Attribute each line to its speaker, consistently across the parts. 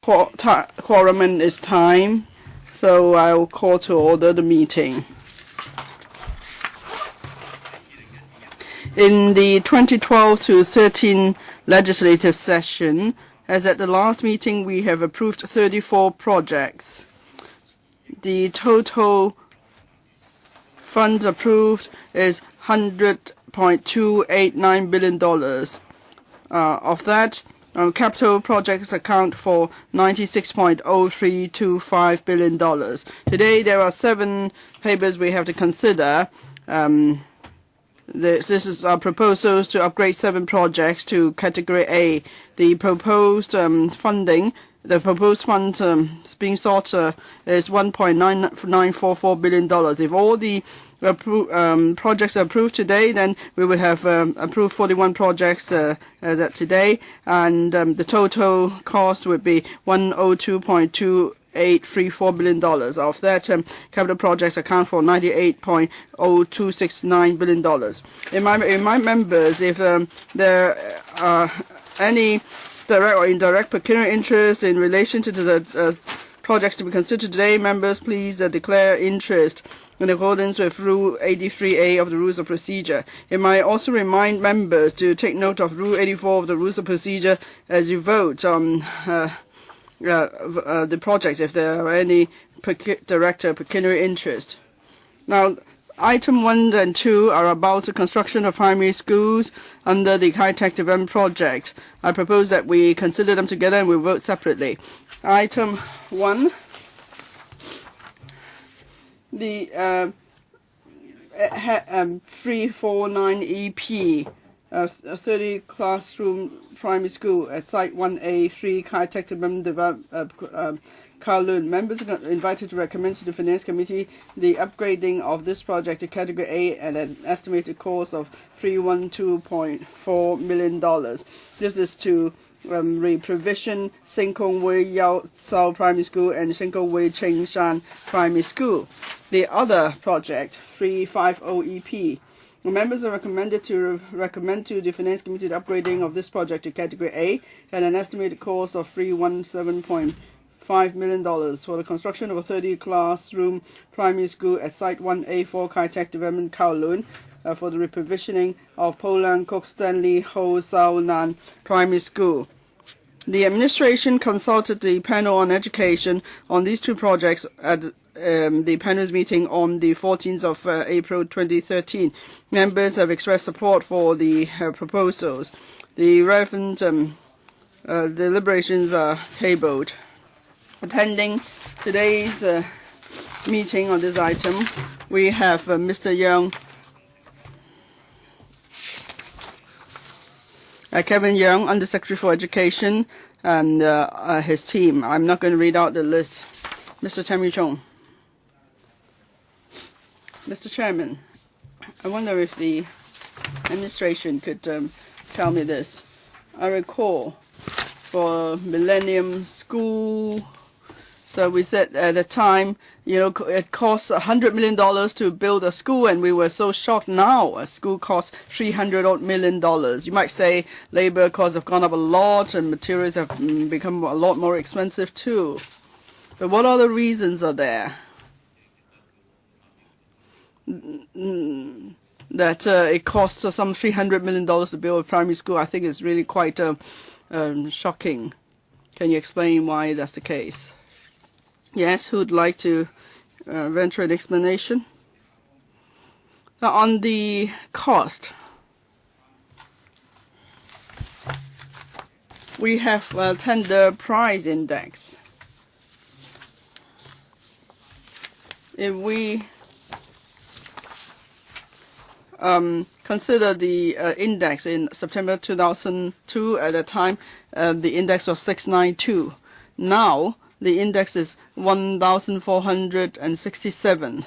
Speaker 1: Quorum is time, so I will call to order the meeting. In the 2012 to 13 legislative session, as at the last meeting, we have approved 34 projects. The total funds approved is $100.289 billion. Of that, capital projects account for $96.0325 billion. Today, there are 7 papers we have to consider. This is our proposals to upgrade 7 projects to Category A. The proposed funding, the proposed funds being sought is $1.944 billion. If all the projects are approved today, then we would have approved 41 projects as at today, and the total cost would be $102.2834 billion. Of that, capital projects account for $98.0269 billion. In my members, if there are any direct or indirect pecuniary interest in relation to the projects to be considered today, members please declare interest in accordance with Rule 83A of the Rules of Procedure. It might also remind members to take note of Rule 84 of the Rules of Procedure as you vote on the projects if there are any direct pecuniary interest. Now, Item 1 and 2 are about the construction of primary schools under the high-tech development project. I propose that we consider them together and we vote separately. Item 1, the 349 EP, a 30 classroom primary school at Site 1A3, high-tech development Kowloon. Members are invited to recommend to the Finance Committee the upgrading of this project to Category A at an estimated cost of $312.4 million. This is to re-provision Seng Kong Wei Yao Sao Primary School and Seng Kong Wei Cheng Shan Primary School. The other project, 350 EP. Members are recommended to recommend to the Finance Committee the upgrading of this project to Category A at an estimated cost of $317.5 million for the construction of a 30 classroom primary school at Site 1A4 High-Tech Development Kowloon for the reprovisioning of Po Lang Kok Stanley Ho Sao Nan Primary School. The administration consulted the panel on education on these 2 projects at the panel's meeting on the 14th of April 2013. Members have expressed support for the proposals. The relevant deliberations are tabled. Attending today's meeting on this item, we have Mr. Young, Kevin Young, Undersecretary for Education, and his team. I'm not going to read out the list. Mr. Tam Yu Chung. Mr. Chairman, I wonder if the administration could tell me this. I recall for Millennium School, so we said at the time, it costs $100 million to build a school, and we were so shocked. Now a school costs $300 million. You might say labor costs have gone up a lot and materials have become a lot more expensive too. But what other reasons are there that it costs some $300 million to build a primary school? I think it's really quite shocking. Can you explain why that's the case? Yes, who would like to venture an explanation? Now, on the cost, we have tender price index. If we consider the index in September 2002, at that time, the index was 692. Now, the index is 1,467.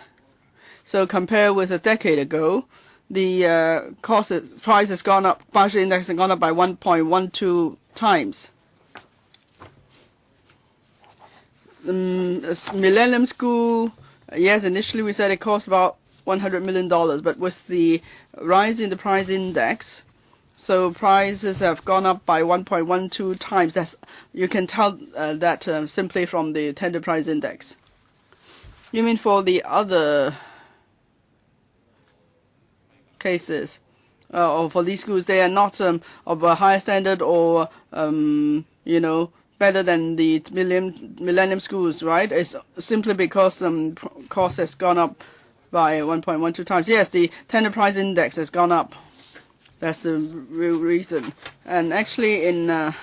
Speaker 1: So compared with a decade ago, the price has gone up, partial index has gone up by 1.12 times. Millennium School, yes, initially we said it cost about $100 million, but with the rise in the price index, So prices have gone up by 1.12 times. That's, you can tell that simply from the tender price index. You mean for the other cases, or for these schools, they are not of a higher standard or better than the Millennium schools, right? It's simply because cost has gone up by 1.12 times. Yes, the tender price index has gone up. That's the real reason. And actually, in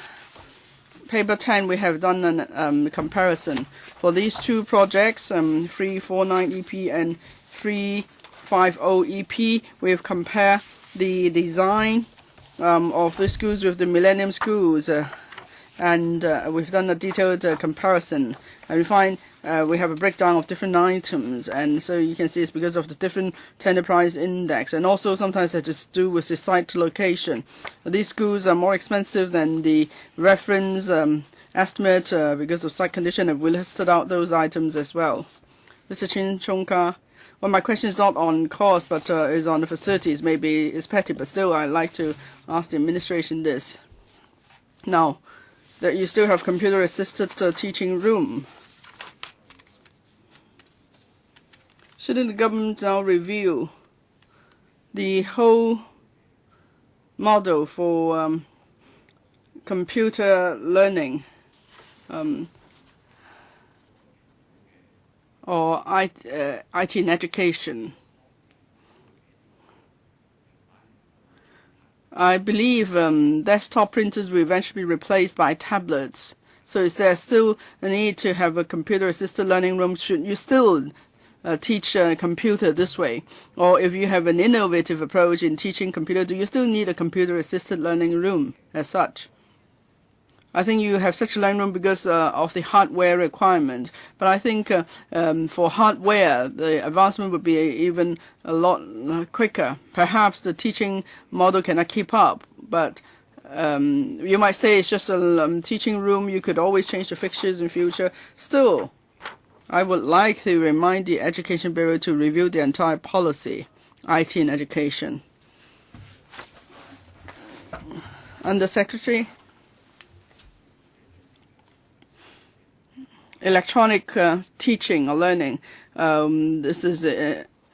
Speaker 1: paper 10, we have done a comparison for these two projects, 349 EP and 350 EP. We've compared the design of the schools with the Millennium schools. And we've done a detailed comparison, and we find we have a breakdown of different items, and so you can see it's because of the different tender price index, and also sometimes it has to do with the site location. These schools are more expensive than the reference estimate because of site condition, and we listed out those items as well. Mr. Chin Chongka, well, my question is not on cost, but is on the facilities. Maybe it's petty, but still I'd like to ask the administration this. Now, that you still have computer-assisted teaching room. Shouldn't the government now review the whole model for computer learning or IT in education? I believe desktop printers will eventually be replaced by tablets. So is there still a need to have a computer-assisted learning room? Should you still teach computer this way? Or if you have an innovative approach in teaching computer, do you still need a computer-assisted learning room as such? I think you have such a learning room because of the hardware requirement. But I think for hardware, the advancement would be even a lot quicker. Perhaps the teaching model cannot keep up, but you might say it's just a teaching room. You could always change the fixtures in future. Still, I would like to remind the Education Bureau to review the entire policy, IT in education. Under Secretary? Electronic teaching or learning. This is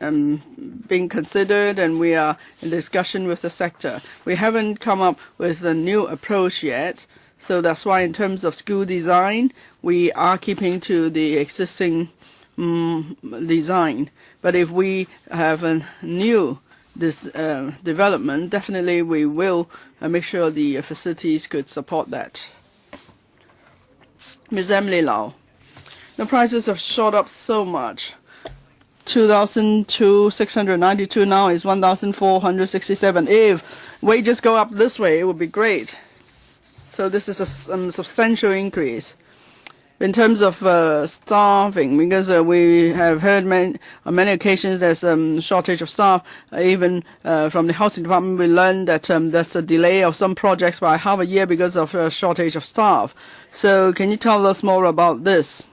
Speaker 1: being considered, and we are in discussion with the sector. We haven't come up with a new approach yet, so that's why in terms of school design, we are keeping to the existing design. But if we have a new development, definitely we will make sure the facilities could support that. Ms. Emily Lau. The prices have shot up so much. 2,692 now is 1,467. If wages go up this way, it would be great. So this is a substantial increase. In terms of staffing, because we have heard on many occasions there's a shortage of staff. Even from the housing department, we learned that there's a delay of some projects by half a year because of a shortage of staff. So can you tell us more about this?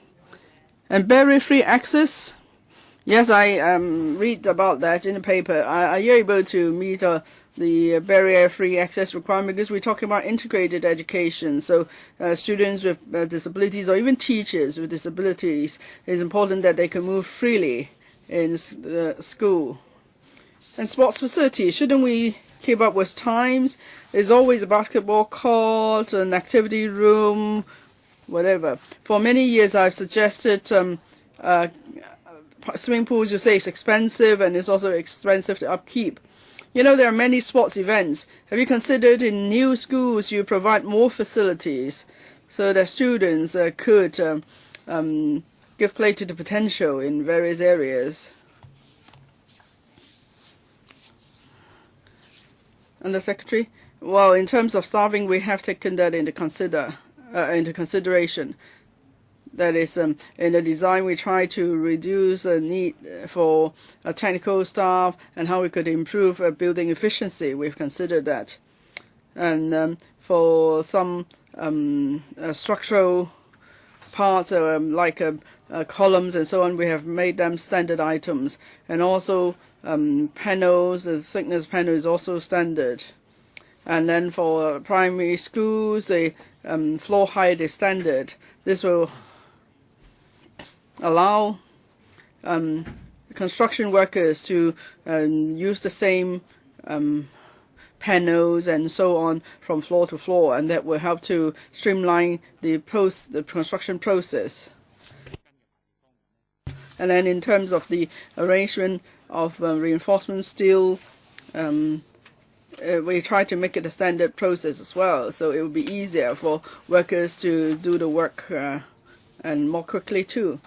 Speaker 1: And barrier-free access? Yes, I read about that in the paper. Are you able to meet the barrier-free access requirement? Because we're talking about integrated education. So students with disabilities or even teachers with disabilities, it's important that they can move freely in school. And sports facilities, shouldn't we keep up with times? There's always a basketball court, an activity room, whatever. For many years, I've suggested swimming pools. You say it's expensive, and it's also expensive to upkeep. You know, there are many sports events. Have you considered in new schools you provide more facilities so that students could give play to the potential in various areas? Under Secretary? Well, in terms of staffing, we have taken that into consideration. That is, in the design, we try to reduce the need for technical staff and how we could improve building efficiency. We've considered that. And for some structural parts, like columns and so on, we have made them standard items. And also panels, the thickness panel is also standard. And then for primary schools, the floor height is standard. This will allow construction workers to use the same panels and so on from floor to floor, and that will help to streamline the construction process. And then in terms of the arrangement of reinforcement steel, we try to make it a standard process as well, so it will be easier for workers to do the work and more quickly too.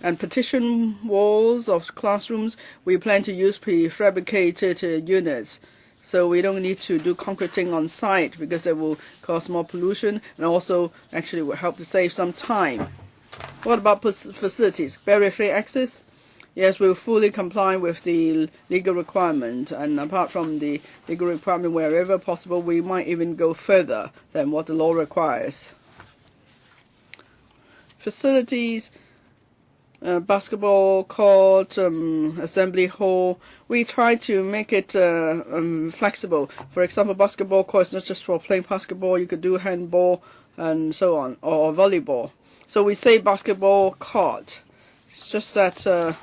Speaker 1: And partition walls of classrooms, we plan to use prefabricated units, so we don't need to do concreting on site because that will cause more pollution and also actually will help to save some time. What about facilities? Barrier-free access? Yes, we'll fully comply with the legal requirement, and apart from the legal requirement, wherever possible, we might even go further than what the law requires. Facilities, basketball court, assembly hall, we try to make it flexible. For example, basketball court is not just for playing basketball, you could do handball and so on, or volleyball. So we say basketball court. It's just that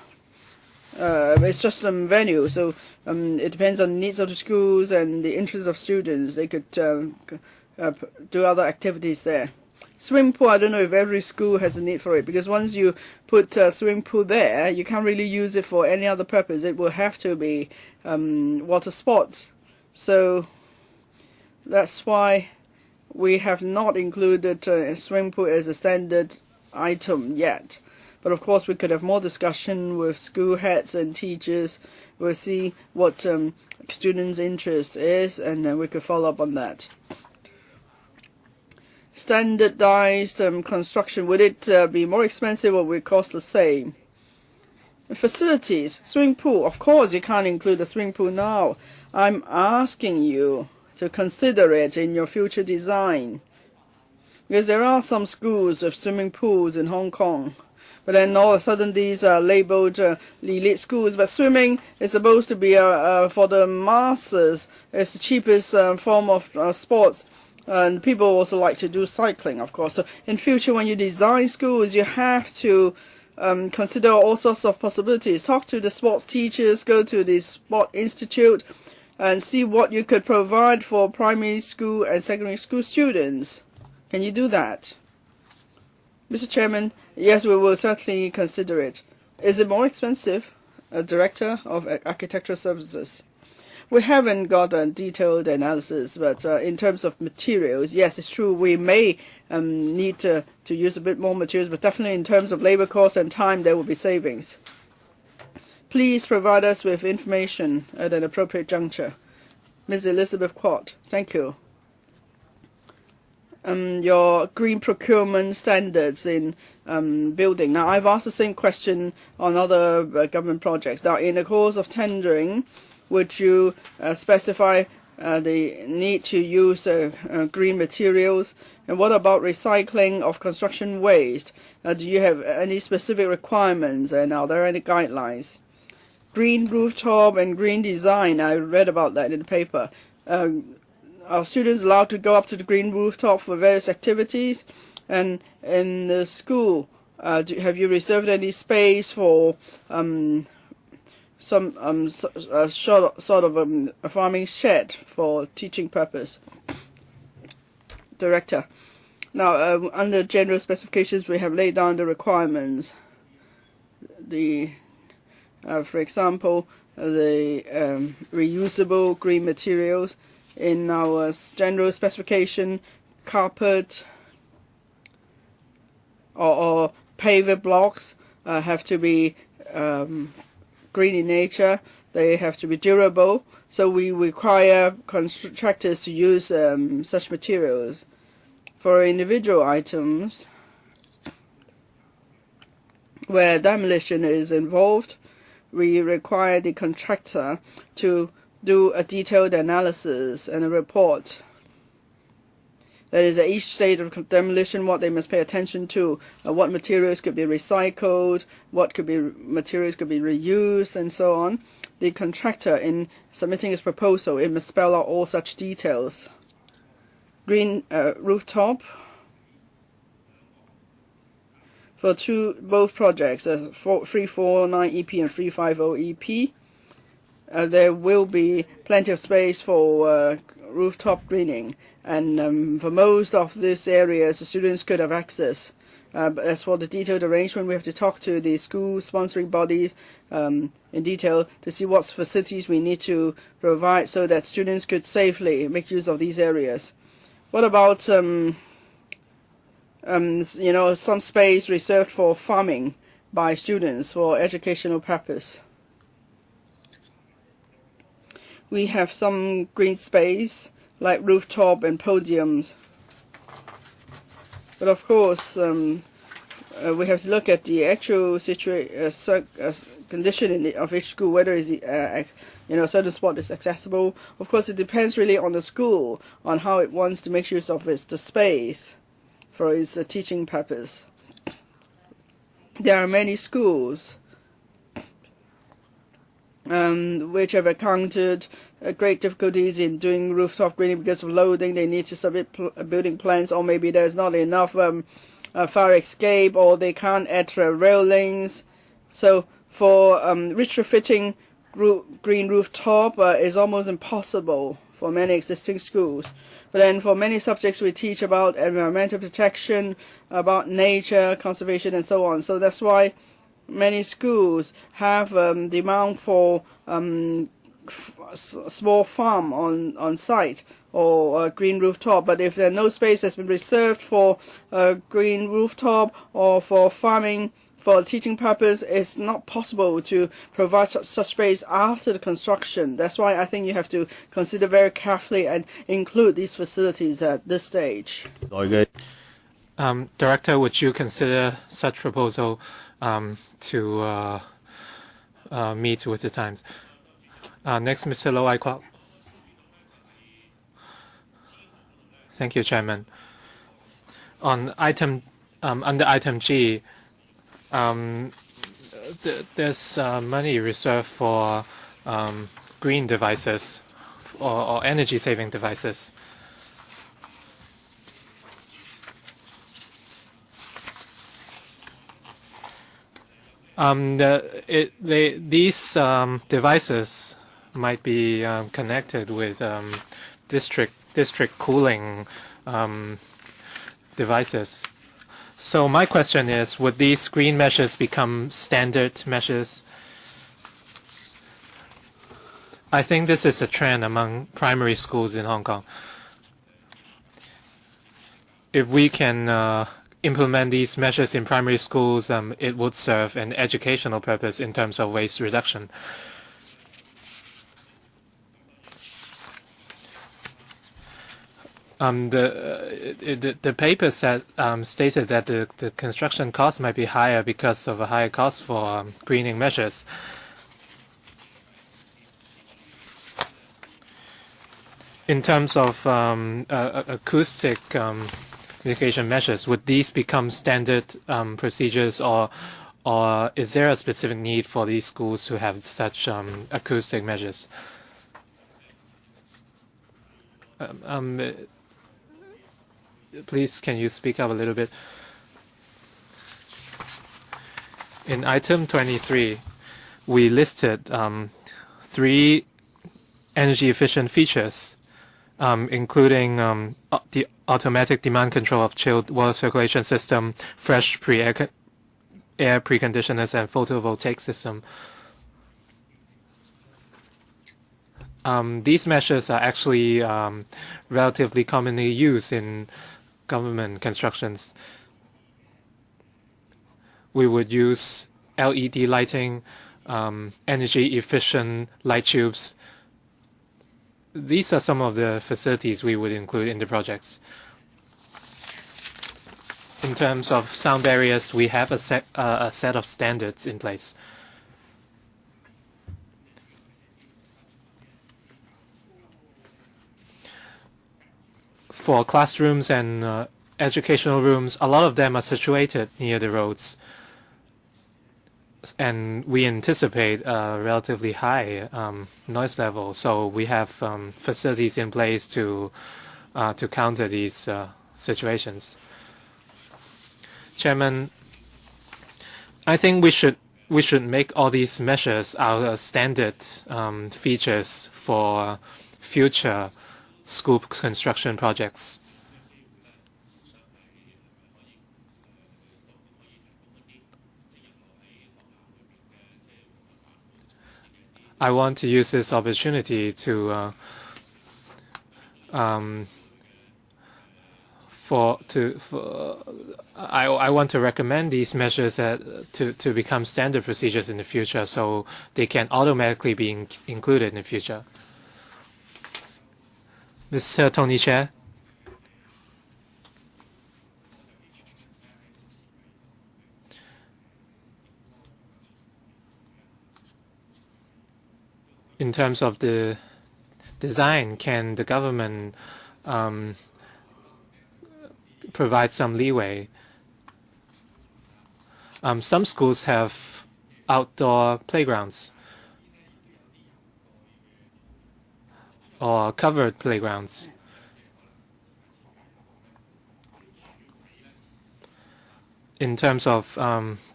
Speaker 1: it's just some venue, so it depends on the needs of the schools and the interests of students. They could do other activities there. Swimming pool, I don't know if every school has a need for it, because once you put a swimming pool there, you can't really use it for any other purpose. It will have to be water sports. So that's why we have not included a swimming pool as a standard item yet. But of course, we could have more discussion with school heads and teachers. We'll see what students' interest is, and then we could follow up on that. Standardized construction, would it be more expensive or would it cost the same? Facilities, swimming pool, of course you can't include a swimming pool now. I'm asking you to consider it in your future design, because there are some schools with swimming pools in Hong Kong, but then all of a sudden these are labeled elite schools. But swimming is supposed to be for the masses. It's the cheapest form of sports, and people also like to do cycling, of course. So in future, when you design schools, you have to consider all sorts of possibilities. Talk to the sports teachers, go to the sport institute, and see what you could provide for primary school and secondary school students. Can you do that? Mr. Chairman, yes, we will certainly consider it. Is it more expensive? Director of Architectural Services. We haven't got a detailed analysis, but in terms of materials, yes, it's true, we may need to use a bit more materials, but definitely in terms of labor costs and time, there will be savings. Please provide us with information at an appropriate juncture. Ms. Elizabeth Quat, thank you. Your green procurement standards in building. Now, I've asked the same question on other government projects. Now, in the course of tendering, would you specify the need to use green materials? And what about recycling of construction waste? Do you have any specific requirements, and are there any guidelines? Green rooftop and green design, I read about that in the paper. Are students allowed to go up to the green rooftop for various activities? And in the school, have you reserved any space for some sort of a farming shed for teaching purpose? Director. Now, under general specifications, we have laid down the requirements. For example, the reusable green materials. In our general specification, carpet or paver blocks have to be green in nature. They have to be durable. So we require contractors to use such materials. For individual items where demolition is involved, we require the contractor to do a detailed analysis and a report. That is, at each stage of demolition, what they must pay attention to, what materials could be recycled, what materials could be reused, and so on. The contractor, in submitting his proposal, it must spell out all such details. Green rooftop. For both projects, 349 EP and 350 EP, there will be plenty of space for rooftop greening, and for most of these areas, the students could have access. But as for the detailed arrangement, we have to talk to the school sponsoring bodies in detail to see what facilities we need to provide so that students could safely make use of these areas. What about some space reserved for farming by students for educational purpose? We have some green space like rooftop and podiums. But of course, we have to look at the actual condition of each school, whether a certain spot is accessible. Of course, it depends really on the school, on how it wants to make use of the space for its teaching purpose. There are many schools which have encountered great difficulties in doing rooftop greening because of loading. They need to submit building plans, or maybe there's not enough fire escape, or they can't add railings. So for retrofitting green rooftop is almost impossible for many existing schools. But then for many subjects we teach about environmental protection, about nature, conservation, and so on. So that's why many schools have demand for small farm on site or green rooftop. But if no space has been reserved for green rooftop or for farming for teaching purpose, it's not possible to provide such space after the construction. That's why I think you have to consider very carefully and include these facilities at this stage.
Speaker 2: Director, would you consider such proposal to meet with the times? Next, Mr. Lo Ai-kwok. Thank you, Chairman. On under item G, there's money reserved for green devices or energy-saving devices. These devices might be connected with district cooling devices. So my question is, would these green measures become standard measures? I think this is a trend among primary schools in Hong Kong. If we can implement these measures in primary schools, it would serve an educational purpose in terms of waste reduction. The paper stated that the construction cost might be higher because of a higher cost for greening measures. In terms of acoustic mitigation measures, would these become standard procedures, or is there a specific need for these schools to have such acoustic measures? Please, can you speak up a little bit? In item 23, we listed 3 energy-efficient features, including the automatic demand control of chilled water circulation system, fresh air preconditioners, and photovoltaic system. These measures are actually relatively commonly used in government constructions. We would use LED lighting, energy-efficient light tubes. These are some of the facilities we would include in the projects. In terms of sound barriers, we have a set of standards in place. for classrooms and educational rooms, a lot of them are situated near the roads. And we anticipate a relatively high noise level, so we have facilities in place to counter these situations. Chairman, I think we should make all these measures our standard features for future school construction projects. I want to use this opportunity to I want to recommend these measures to become standard procedures in the future, so they can automatically be included in the future. Mr. Tony Chair. In terms of the design, can the government provide some leeway? Some schools have outdoor playgrounds or covered playgrounds. In terms of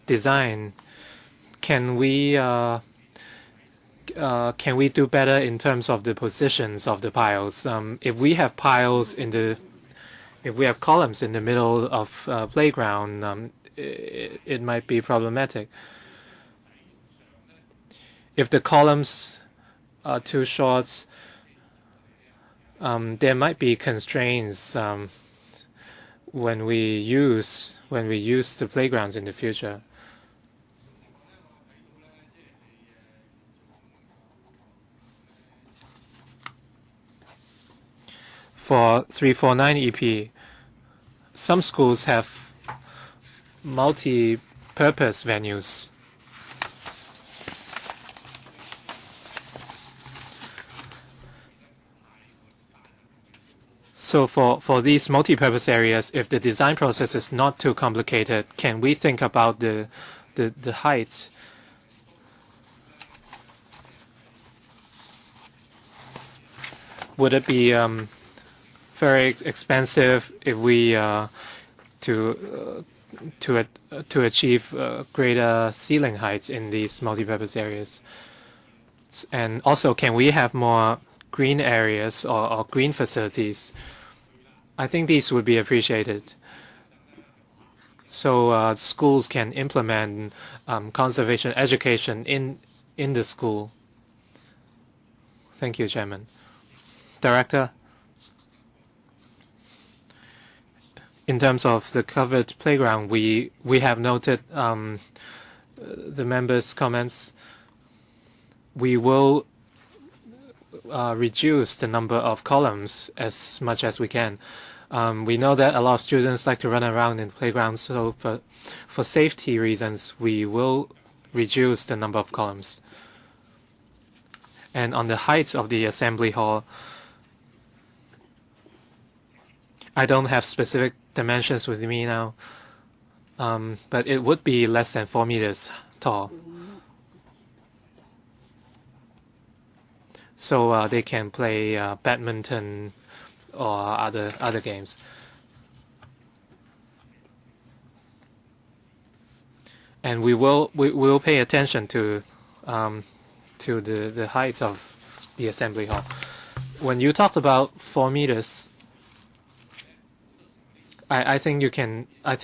Speaker 2: design, can we do better in terms of the positions of the piles? If we have piles if we have columns in the middle of playground, it might be problematic. If the columns are too short, there might be constraints when we use the playgrounds in the future. For 349 EP, some schools have multi-purpose venues. So for these multi-purpose areas, if the design process is not too complicated, can we think about the height? Would it be very expensive if we to achieve greater ceiling heights in these multi-purpose areas? And also, can we have more green areas or green facilities? I think these would be appreciated. So schools can implement conservation education in the school. Thank you, Chairman. Director? In terms of the covered playground, we have noted the members' comments. We will reduce the number of columns as much as we can. We know that a lot of students like to run around in playgrounds, so for safety reasons, we will reduce the number of columns. And on the heights of the assembly hall, I don't have specific dimensions with me now, but it would be less than 4 meters tall. So they can play badminton or other games. And we will pay attention to the heights of the assembly hall. When you talked about 4 meters, I think you can. I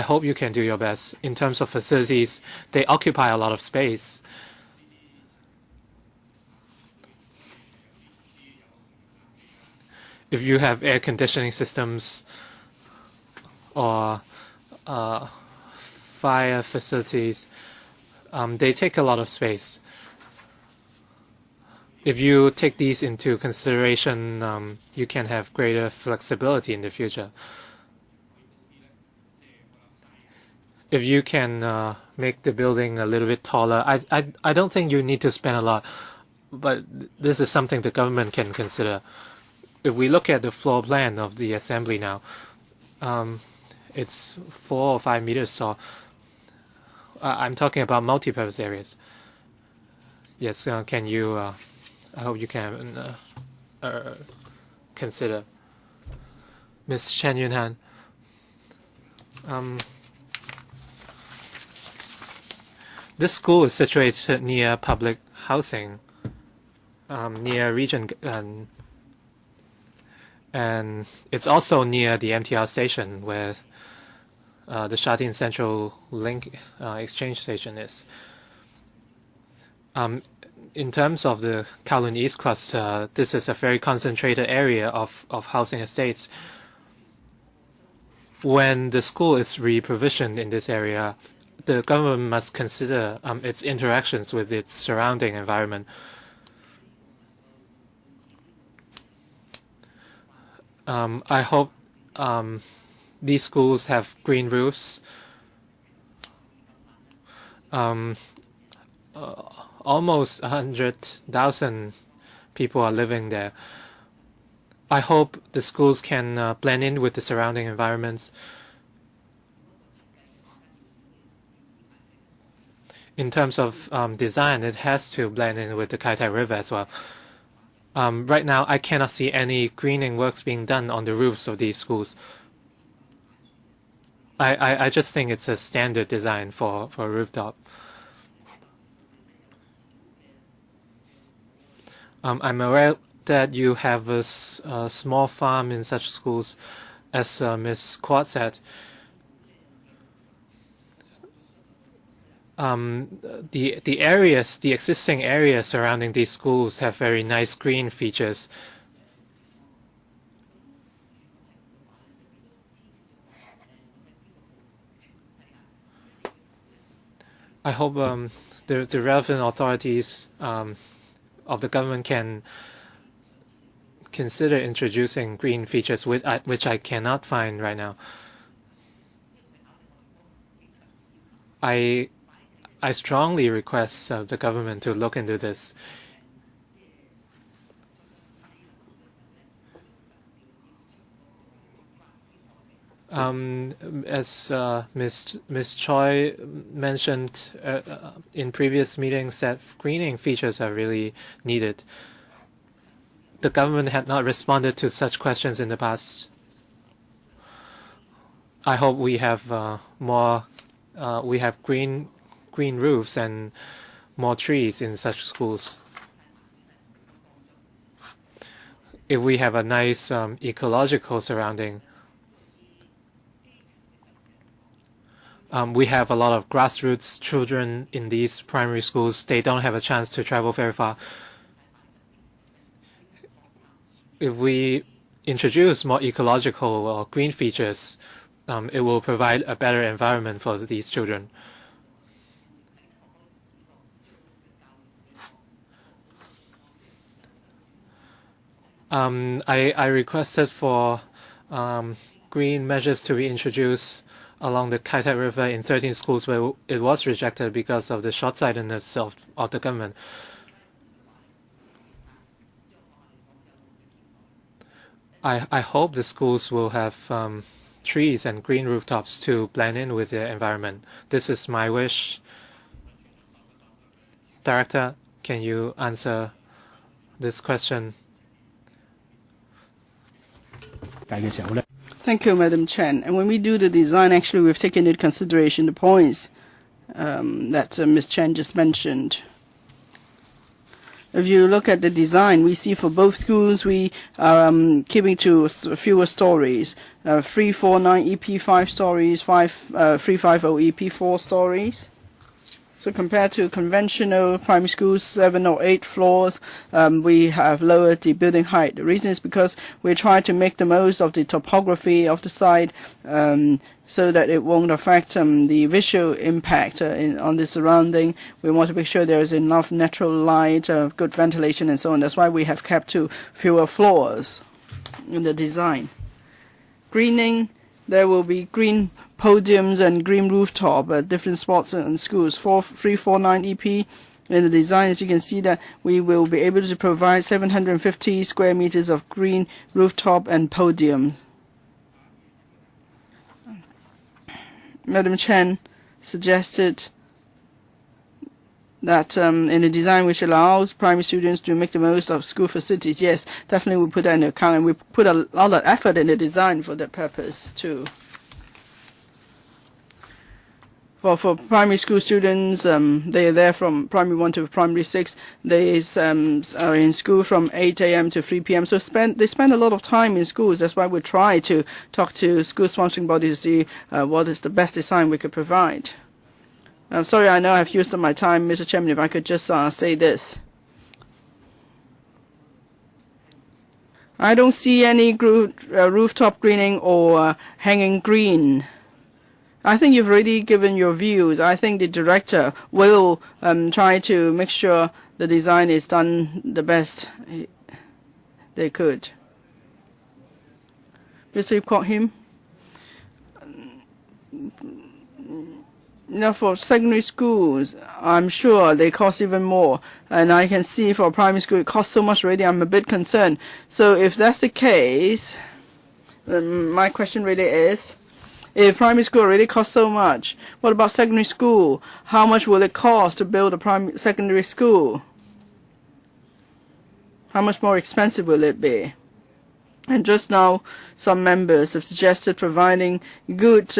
Speaker 2: hope you can do your best in terms of facilities. They occupy a lot of space. If you have air conditioning systems or fire facilities, they take a lot of space. If you take these into consideration, you can have greater flexibility in the future. If you can make the building a little bit taller, I don't think you need to spend a lot, but this is something the government can consider. we look at the floor plan of the assembly now, it's 4 or 5 meters tall. I'm talking about multi-purpose areas. Yes, can you? I hope you can consider. Ms. Chen Yunhan. This school is situated near public housing, near region, and it's also near the MTR station where the Shatin Central Link exchange station is. In terms of the Kowloon East cluster, this is a very concentrated area of housing estates. When the school is reprovisioned in this area, the government must consider its interactions with its surrounding environment. I hope these schools have green roofs. Almost 100,000 people are living there. I hope the schools can blend in with the surrounding environments. In terms of design, it has to blend in with the Kai-Tai River as well. Right now, I cannot see any greening works being done on the roofs of these schools. I just think it's a standard design for a rooftop. I'm aware that you have a small farm in such schools, as Ms. Quad said. The areas, the existing areas surrounding these schools have very nice green features. I hope the relevant authorities of the government can consider introducing green features, which I cannot find right now. I strongly request the government to look into this. As Ms. Choi mentioned in previous meetings, that greening features are really needed. The government had not responded to such questions in the past. I hope we have we have green roofs and more trees in such schools. If we have a nice ecological surrounding. We have a lot of grassroots children in these primary schools. They don't have a chance to travel very far. If we introduce more ecological or green features, it will provide a better environment for these children. I requested for green measures to be introduced along the Kai-Tai River in 13 schools where it was rejected because of the short-sightedness of the government. I hope the schools will have trees and green rooftops to blend in with the environment. This is my wish. Director, can you answer this question?
Speaker 1: Thank you, Madam Chen. And when we do the design, actually, we've taken into consideration the points that Ms. Chen just mentioned. If you look at the design, we see for both schools, we are keeping to fewer stories. 349 EP 5 stories, 350 EP 4 stories. So compared to conventional primary schools, 7 or 8 floors, we have lowered the building height. The reason is because we try to make the most of the topography of the site so that it won't affect the visual impact on the surrounding. We want to make sure there is enough natural light, good ventilation, and so on. That's why we have kept to fewer floors in the design. Greening, there will be green podiums and green rooftop at different spots in schools. 349 EP In the design, as you can see, that we will be able to provide 750 square meters of green rooftop and podium. Madam Chen suggested that in the design which allows primary students to make the most of school facilities. Yes, definitely we put that into account, and we put a lot of effort in the design for that purpose too. For primary school students, they are there from primary 1 to primary 6. They are in school from 8 a.m. to 3 p.m. So they spend a lot of time in schools. That's why we try to talk to school sponsoring bodies to see what is the best design we could provide. I'm sorry, I know I've used up my time, Mr. Chairman. If I could just say this. I don't see any rooftop greening or hanging green. I think you've already given your views. I think the director will try to make sure the design is done the best they could. Mr. Kwok Him? Now, for secondary schools, I'm sure they cost even more. And I can see for primary school, it costs so much already. I'm a bit concerned. So if that's the case, my question really is, if primary school already costs so much, what about secondary school? How much will it cost to build a secondary school? How much more expensive will it be? And just now, some members have suggested providing good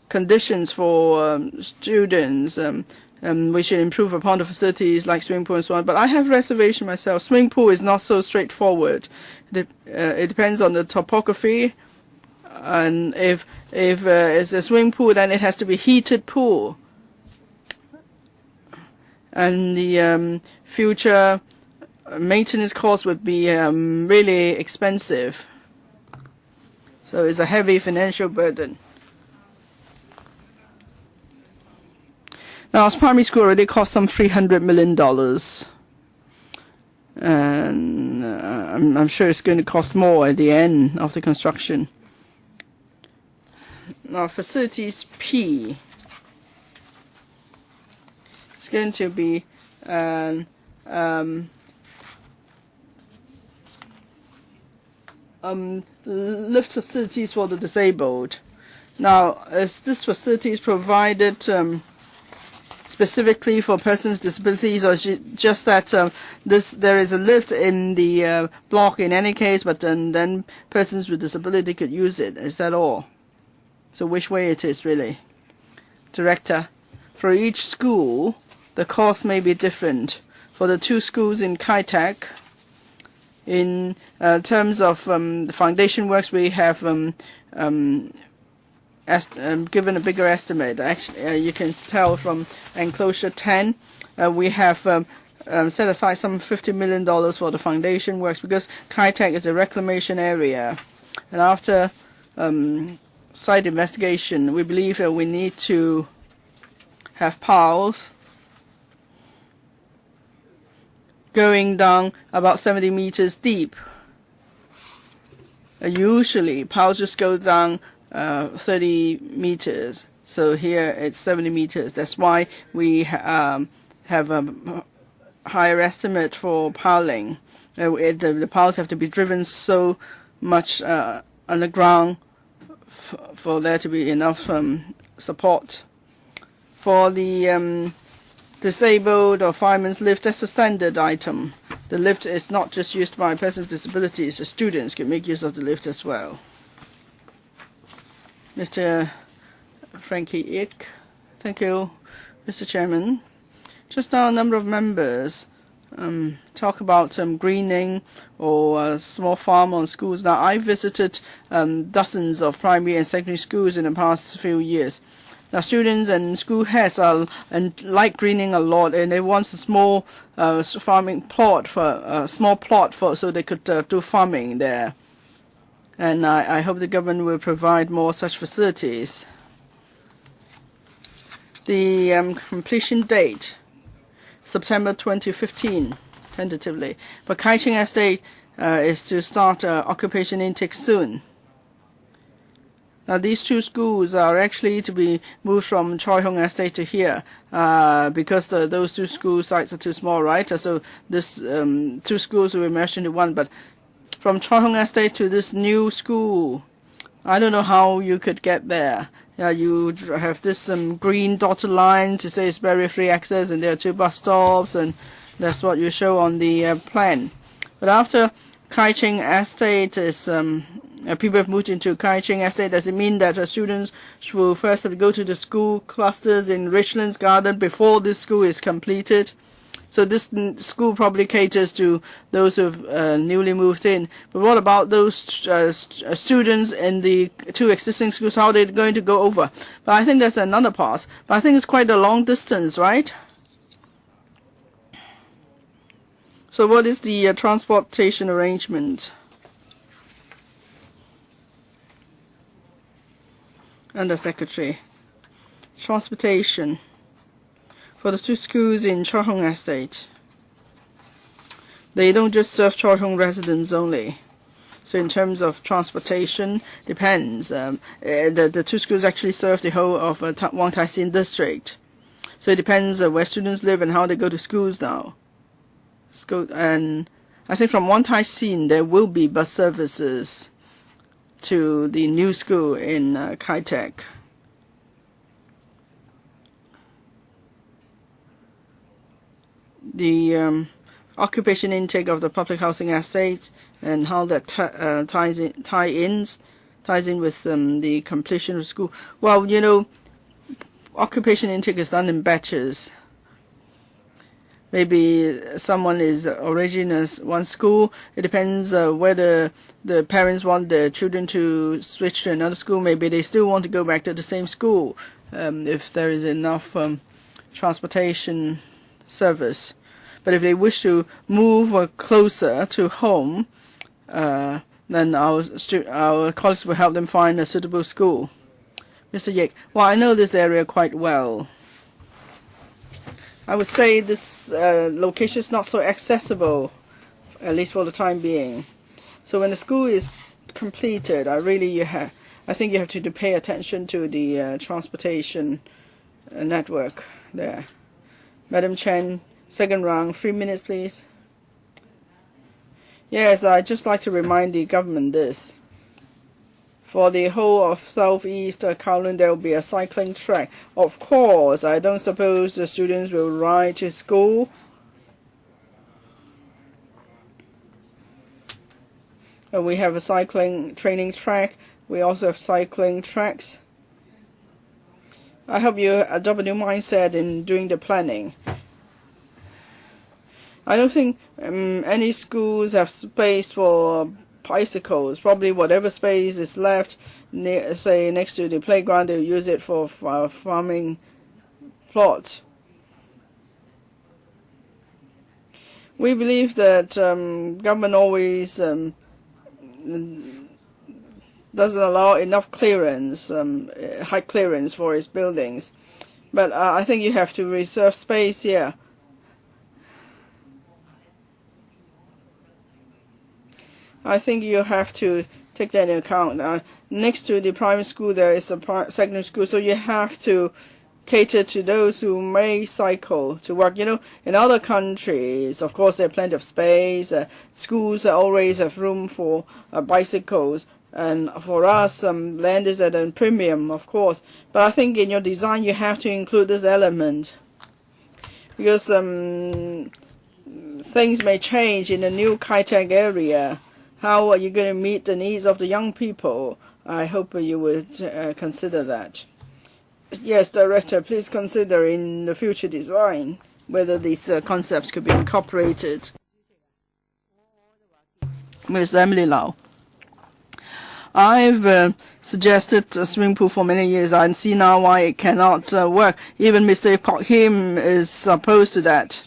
Speaker 1: conditions for students. We should improve upon the facilities like swimming pool and so on. But I have reservation myself. Swimming pool is not so straightforward. It depends on the topography. And if it's a swimming pool, then it has to be heated pool. And the future maintenance costs would be really expensive. So it's a heavy financial burden. Now, primary school already cost some $300 million. And I'm sure it's going to cost more at the end of the construction. Now, facilities P. It's going to be lift facilities for the disabled. Now, is this facilities provided specifically for persons with disabilities, or is it just that there is a lift in the block in any case, but then persons with disability could use it? Is that all? So which way it is really? Director, for each school, the cost may be different. For the 2 schools in Kai Tak, in terms of the foundation works, we have given a bigger estimate. Actually, you can tell from enclosure 10, we have set aside some $50 million for the foundation works because Kai Tak is a reclamation area. And after site investigation, we believe we need to have piles going down about 70 meters deep. Usually, piles just go down 30 meters. So here it's 70 meters. That's why we have a higher estimate for piling. The piles have to be driven so much underground for there to be enough support. For the disabled or fireman's lift, that's a standard item. The lift is not just used by persons with disabilities. The students can make use of the lift as well. Mr. Frankie Ick. Thank you, Mr. Chairman. Just now, a number of members talk about greening or a small farm on schools. Now, I visited dozens of primary and secondary schools in the past few years. Now, students and school heads like greening a lot, and they want a small farming plot so they could do farming there. And I hope the government will provide more such facilities. The completion date, September 2015, tentatively. But Kai Ching Estate is to start occupation intake soon. These two schools are actually to be moved from Choi Hong Estate to here because those two school sites are too small, right? So this two schools will be merged into one. But from Choi Hong Estate to this new school, I don't know how you could get there. You have this green dotted line to say it's barrier free access, and there are 2 bus stops, and that's what you show on the plan. But after Kai Ching Estate is people have moved into Kai Ching Estate, does it mean that students will first have to go to the school clusters in Richlands Garden before this school is completed? So this school probably caters to those who have newly moved in. But what about those students in the 2 existing schools? How are they going to go over? But I think there's another part. But I think it's quite a long distance, right? So what is the transportation arrangement? Under Secretary. Transportation for the 2 schools in Choi Hong Estate. They don't just serve Choi Hong residents only. So in terms of transportation, depends. The 2 schools actually serve the whole of Wong Tai Sin district. So it depends where students live and how they go to schools now. And I think from Wong Tai Sin there will be bus services to the new school in Kai Tak. The occupation intake of the public housing estates and how that ties in with the completion of school. Well, you know, occupation intake is done in batches. Maybe someone is already in one school. It depends whether the parents want their children to switch to another school. Maybe they still want to go back to the same school if there is enough transportation service. But if they wish to move closer to home, then our colleagues will help them find a suitable school. Mr. Yik, well, I know this area quite well. I would say this location is not so accessible, at least for the time being. So when the school is completed, I think you have to pay attention to the transportation network there. Madam Chen, second round, 3 minutes, please. Yes, I'd just like to remind the government this. For the whole of southeast Kowloon, there will be a cycling track. Of course, I don't suppose the students will ride to school. We have a cycling training track. We also have cycling tracks. I hope you adopt a new mindset in doing the planning. I don't think any schools have space for bicycles. Probably whatever space is left, say next to the playground, they'll use it for farming plots. We believe that government always doesn't allow enough clearance, height clearance for its buildings. But I think you have to reserve space here. I think you have to take that into account. Next to the primary school, there is a secondary school, so you have to cater to those who may cycle to work. You know, in other countries, of course, there are plenty of space. Schools always have room for bicycles. And for us, land is at a premium, of course. But I think in your design, you have to include this element. Because things may change in the new Kai Tak area. How are you going to meet the needs of the young people? I hope you would consider that. Yes, Director, please consider in the future design whether these concepts could be incorporated. Ms. Emily Lau. I've suggested a swimming pool for many years. I see now why it cannot work. Even Mr. Kok Him is opposed to that.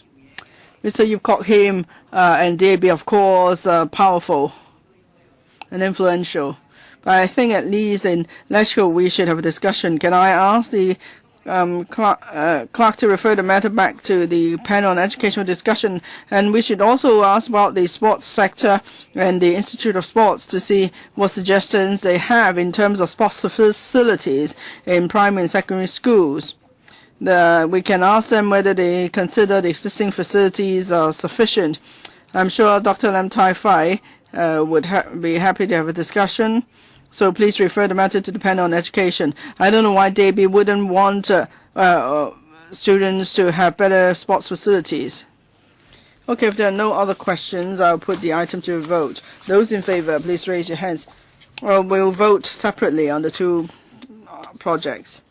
Speaker 1: Mr. Yip Kok Him and DAB, of course, powerful and influential. But I think at least in Lesko we should have a discussion. Can I ask the Clark to refer the matter back to the panel on educational discussion, and we should also ask about the sports sector and the Institute of Sports to see what suggestions they have in terms of sports facilities in primary and secondary schools. We can ask them whether they consider the existing facilities are sufficient. I'm sure Dr. Lam Tai Fai would be happy to have a discussion. So please refer the matter to the panel on education. I don't know why Davy wouldn't want students to have better sports facilities. Okay, if there are no other questions, I'll put the item to a vote. Those in favor, please raise your hands. We'll vote separately on the two projects.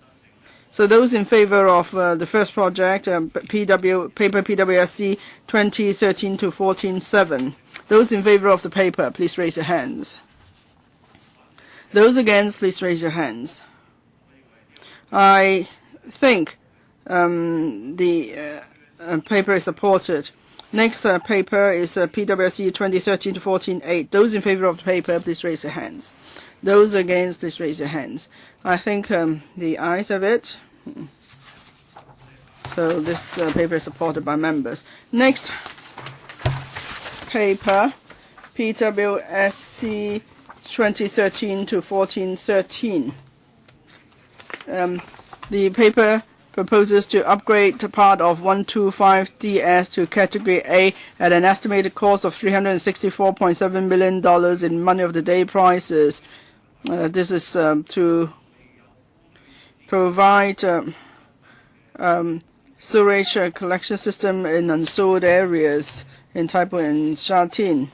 Speaker 1: So those in favor of the first project, paper PWSC 2013-14-7. Those in favor of the paper, please raise your hands. Those against, please raise your hands. I think the paper is supported. Next paper is PWSC 2013-14-8. Those in favor of the paper, please raise your hands. Those against, please raise your hands. I think the ayes have it. So this paper is supported by members. Next paper, PWSC 2013-14-13. The paper proposes to upgrade part of 125DS to Category A at an estimated cost of $364.7 million in money of the day prices. This is to provide sewage collection system in unsold areas in Taipo and Sha Tin.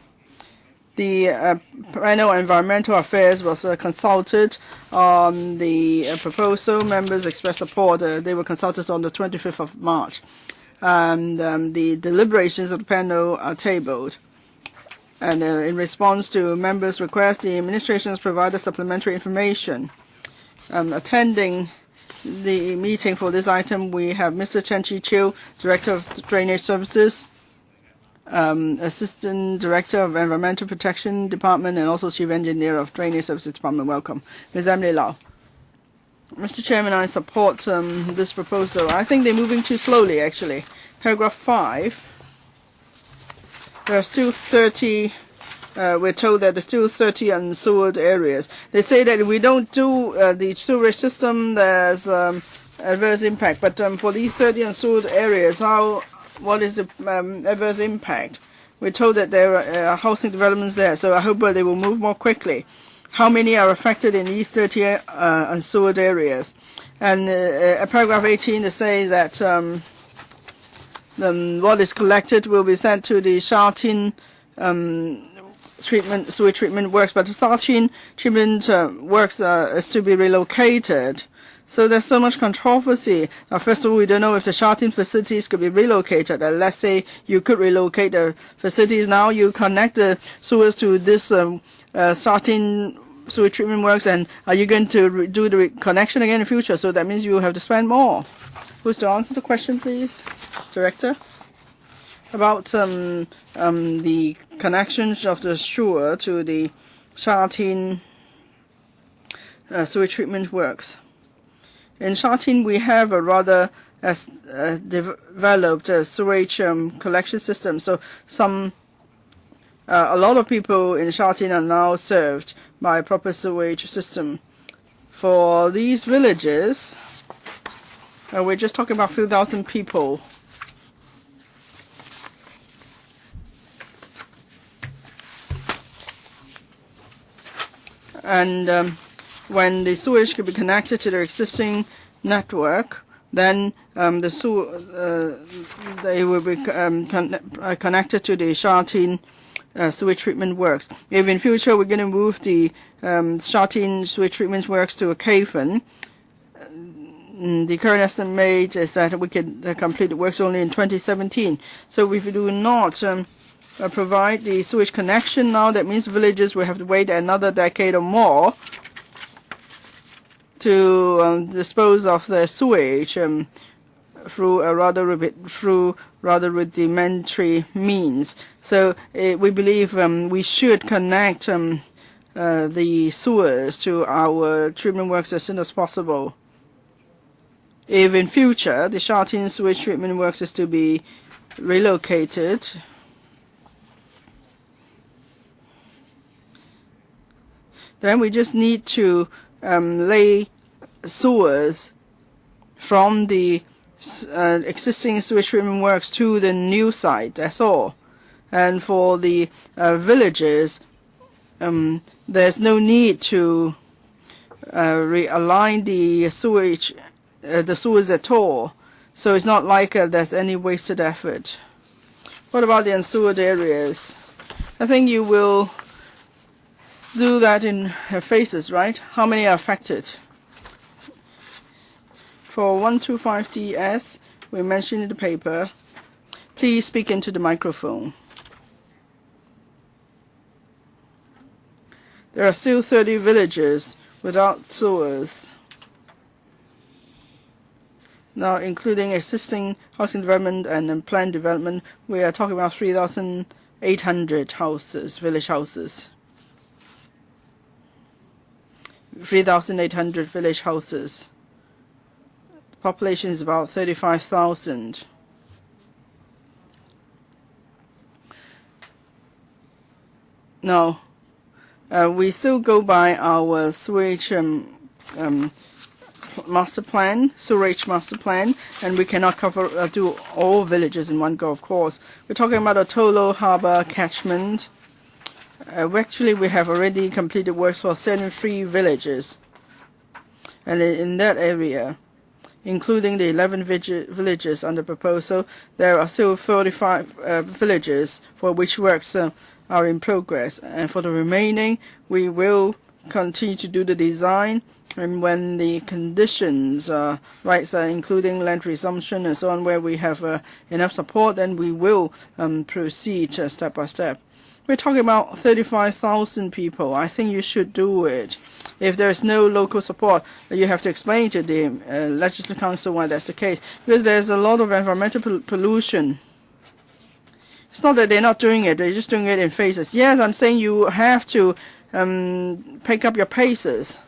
Speaker 1: The panel on environmental affairs was consulted on the proposal. Members expressed support. They were consulted on the 25th of March. And the deliberations of the panel are tabled. And in response to members' request, the administration has provided supplementary information. Attending the meeting for this item, we have Mr. Chen Chi-chiu, Director of Drainage Services, Assistant Director of Environmental Protection Department, and also Chief Engineer of Drainage Services Department. Welcome. Ms. Emily Lau. Mr. Chairman, I support this proposal. I think they're moving too slowly, actually. Paragraph 5. There are still 30, we're told that there's still 30 unsewered areas. They say that if we don't do the sewerage system, there's adverse impact. But for these 30 unsewered areas, what is the adverse impact? We're told that there are housing developments there, so I hope they will move more quickly. How many are affected in these 30 unsewered areas? And paragraph 18 it says that what is collected will be sent to the Sha Tin sewage treatment works, but the Sha Tin treatment works is to be relocated. So there's so much controversy. First of all, we don't know if the Sha Tin facilities could be relocated. Let's say you could relocate the facilities now. You connect the sewers to this Sha Tin sewage treatment works, and are you going to do the connection again in the future? So that means you have to spend more. Who's to answer the question, please? Director? About the connections of the sewer to the Sha Tin sewage treatment works. In Sha Tin, we have a rather developed sewage collection system. So a lot of people in Sha Tin are now served by a proper sewage system. For these villages, we're just talking about a few thousand people. And when the sewage could be connected to their existing network, then they will be connected to the Sha Tin sewage treatment works. If in future we're going to move the Sha Tin sewage treatment works to a Kowloon, the current estimate is that we can complete the works only in 2017. So if we do not provide the sewage connection now, that means villages will have to wait another decade or more to dispose of their sewage through rather rudimentary means. So we believe we should connect the sewers to our treatment works as soon as possible. If in future the Sha Tin sewage treatment works is to be relocated, then we just need to lay sewers from the existing sewage treatment works to the new site. That's all. And for the villages, there's no need to realign the sewage, the sewers at all. So it's not like there's any wasted effort. What about the unsewered areas? I think you will do that in phases, right? How many are affected? For 125DS, we mentioned in the paper, please speak into the microphone. There are still 30 villages without sewers. Now, including existing housing development and planned development, we are talking about 3,800 houses, village houses. 3,800 village houses. The population is about 35,000. Now, we still go by our sewage master plan, sewerage master plan, and we cannot cover do all villages in one go, of course. We're talking about a Tolo Harbour catchment. Actually, we have already completed works for 73 villages. And in that area, including the 11 villages under proposal, there are still 45 villages for which works are in progress. And for the remaining, we will continue to do the design. And when the conditions rights are including land resumption and so on, where we have enough support, then we will proceed step by step. We're talking about 35,000 people. I think you should do it. If there is no local support, you have to explain to the Legislative Council why that's the case. Because there's a lot of environmental pollution. It's not that they're not doing it, they're just doing it in phases. Yes, I'm saying you have to pick up your paces.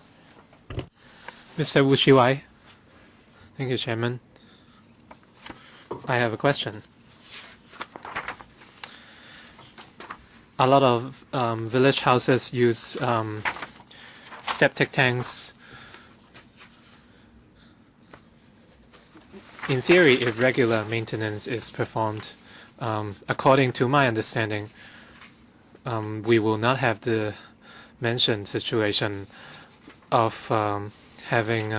Speaker 2: Mr. Wu Chiwai. Thank you, Chairman. I have a question. A lot of village houses use septic tanks. In theory, if regular maintenance is performed, according to my understanding, we will not have the mentioned situation of having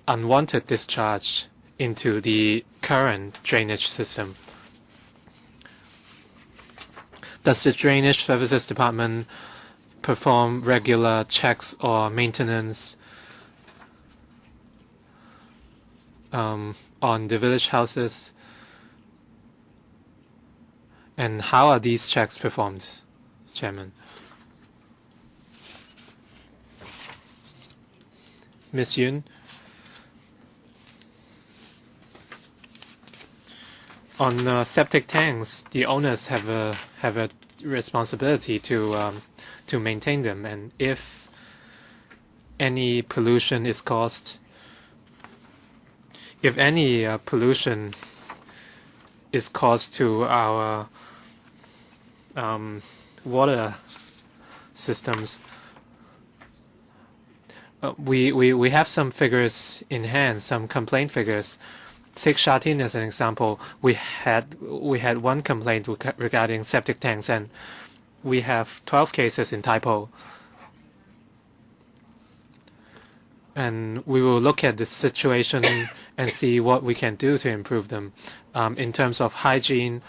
Speaker 2: unwanted discharge into the current drainage system. Does the Drainage Services Department perform regular checks or maintenance on the village houses? And how are these checks performed, Chairman? Ms. Yun? On septic tanks, the owners have a responsibility to maintain them, and if any pollution is caused, if any pollution is caused to our water systems, we have some figures in hand, some complaint figures. Take Sha Tin as an example. We had one complaint regarding septic tanks, and we have 12 cases in Tai Po. And we will look at the situation and see what we can do to improve them in terms of hygiene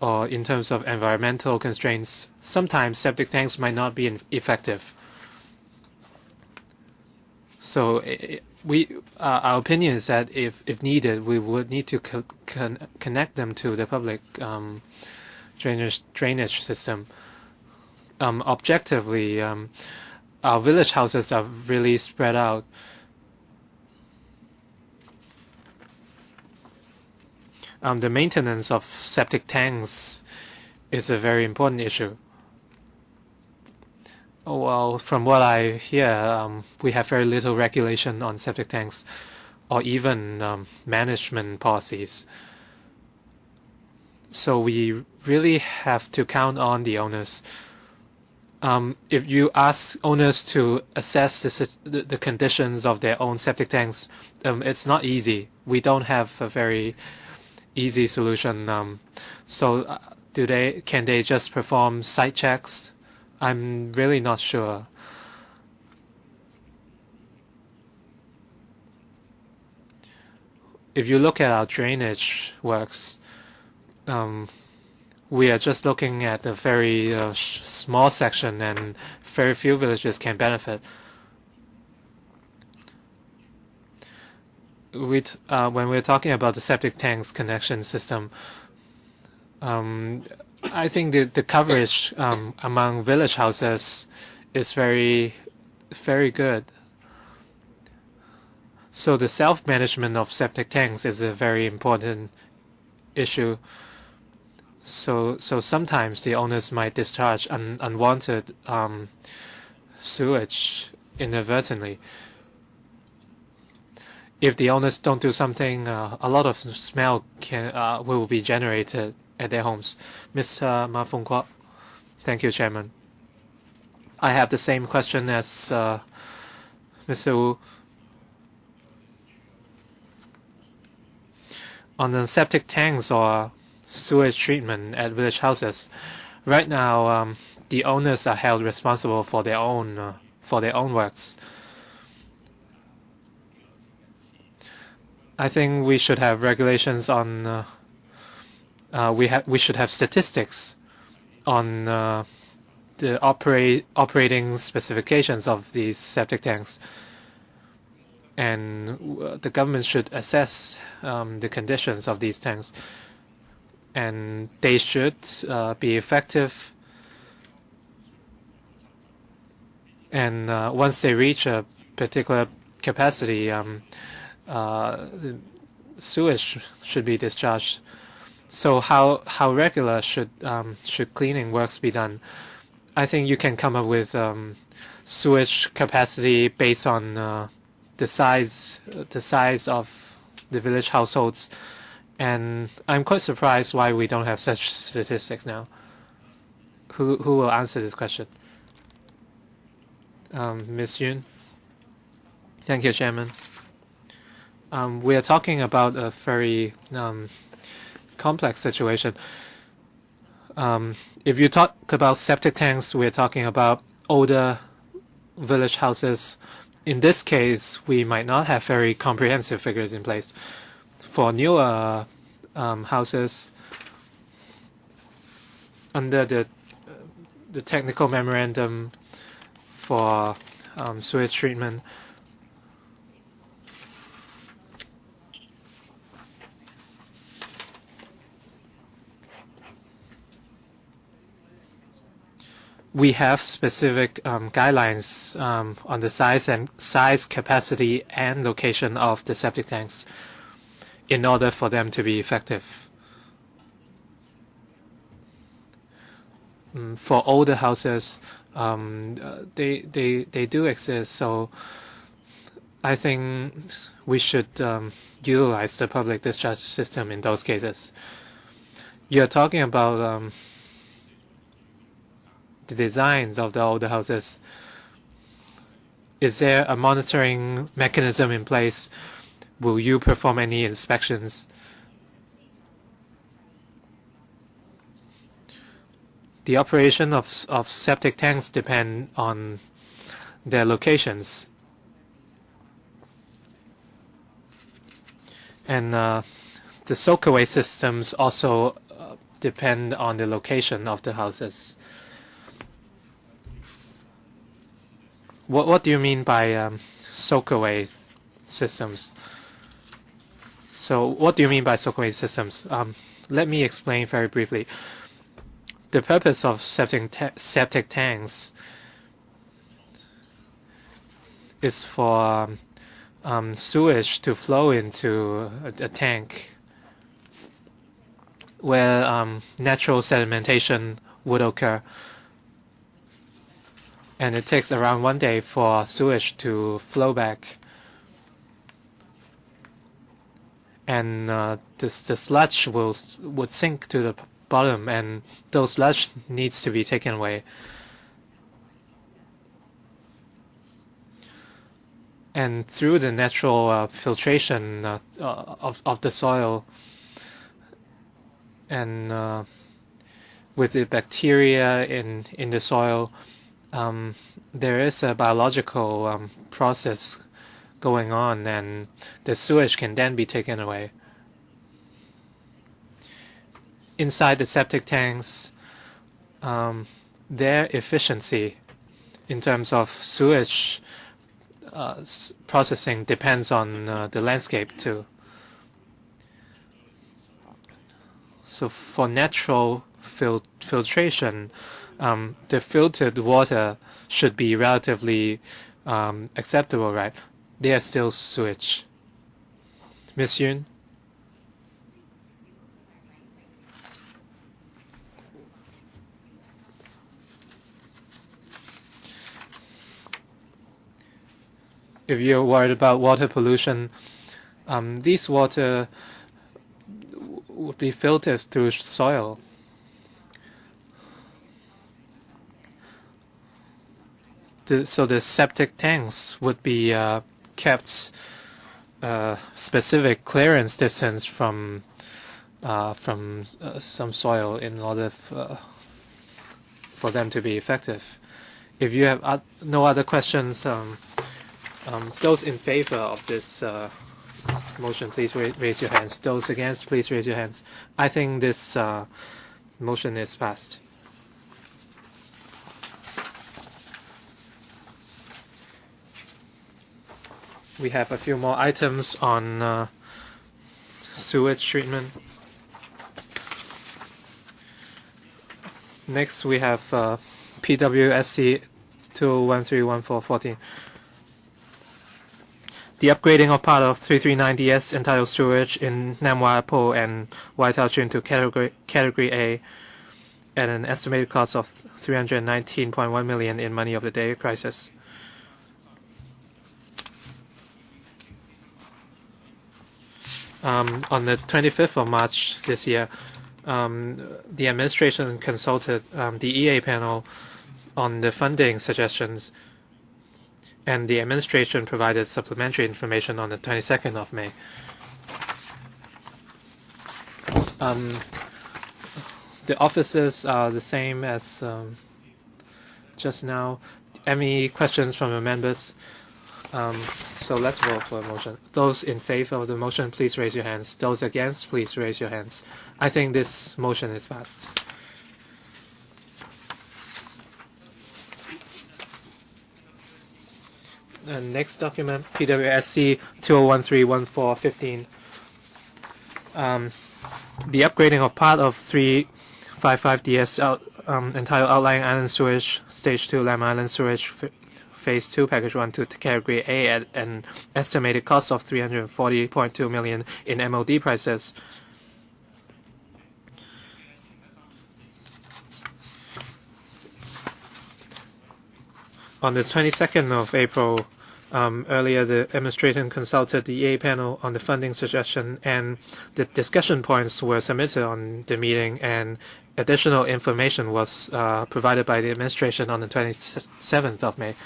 Speaker 2: or in terms of environmental constraints. Sometimes septic tanks might not be effective. So our opinion is that if needed, we would need to connect them to the public drainage system. Objectively, our village houses are really spread out. The maintenance of septic tanks is a very important issue. Well, from what I hear, we have very little regulation on septic tanks or even management policies. So we really have to count on the owners. If you ask owners to assess the conditions of their own septic tanks, it's not easy. We don't have a very easy solution. So can they just perform site checks? I'm really not sure. If you look at our drainage works, we are just looking at a very small section, and very few villages can benefit. When we're talking about the septic tanks connection system, I think the coverage among village houses is very, very good. So the self-management of septic tanks is a very important issue. So sometimes the owners might discharge unwanted sewage inadvertently. If the owners don't do something, a lot of smell will be generated at their homes. Mr. Ma Fung Kwok. Thank you, Chairman. I have the same question as Mr. Wu. On the septic tanks or sewage treatment at village houses, right now the owners are held responsible for their own works. I think we should have regulations on. We should have statistics on the operating specifications of these septic tanks, and the government should assess the conditions of these tanks, and they should be effective. And once they reach a particular capacity, the sewage should be discharged. So how regular should cleaning works be done? I think you can come up with sewage capacity based on the size of the village households, and I'm quite surprised why we don't have such statistics now. Who will answer this question? Ms. Yun. Thank you, Chairman. We are talking about a very complex situation. If you talk about septic tanks, we're talking about older village houses. In this case, we might not have very comprehensive figures in place. For newer houses, under the technical memorandum for sewage treatment, we have specific guidelines on the size, capacity, and location of the septic tanks in order for them to be effective. For older houses, they do exist, so I think we should utilize the public discharge system in those cases. You're talking about the designs of the older houses. Is there a monitoring mechanism in place? Will you perform any inspections? The operation of septic tanks depend on their locations. And the soakaway systems also depend on the location of the houses. What do you mean by soakaway systems? So what do you mean by soakaway systems? Let me explain very briefly. The purpose of septic tanks is for sewage to flow into a tank where natural sedimentation would occur. and it takes around 1 day for sewage to flow back. And the sludge would sink to the bottom, and those sludge needs to be taken away. And through the natural filtration of the soil, and with the bacteria in the soil, there is a biological process going on, and the sewage can then be taken away. Inside the septic tanks, their efficiency in terms of sewage processing depends on the landscape too. So for natural filtration, the filtered water should be relatively acceptable, right? They are still sewage. Ms. Yun? If you're worried about water pollution, these water would be filtered through soil. So the septic tanks would be kept specific clearance distance from some soil in order for them to be effective. If you have no other questions, those in favor of this motion, please raise your hands. Those against, please raise your hands. I think this motion is passed. We have a few more items on sewage treatment. Next, we have PWSC 20131414. The upgrading of part of 339DS entitled sewage in Nam Wai Po and Wai Tao Chun to category A at an estimated cost of 319.1 million in money of the day prices. On the 25th of March this year, the administration consulted the EA panel on the funding suggestions, and the administration provided supplementary information on the 22nd of May. The offices are the same as just now. Any questions from the members? So let's vote for a motion. Those in favor of the motion, please raise your hands. Those against, please raise your hands. I think this motion is passed. The next document, PWSC 20131415. The upgrading of part of 355DS entitled Outlying Island Sewage, Stage 2 Lam Island Sewage, Phase 2, Package 1 to Category A at an estimated cost of 340.2 million in MOD prices. On the 22nd of April, earlier the administration consulted the EA panel on the funding suggestion, and the discussion points were submitted on the meeting, and additional information was provided by the administration on the 27th of May.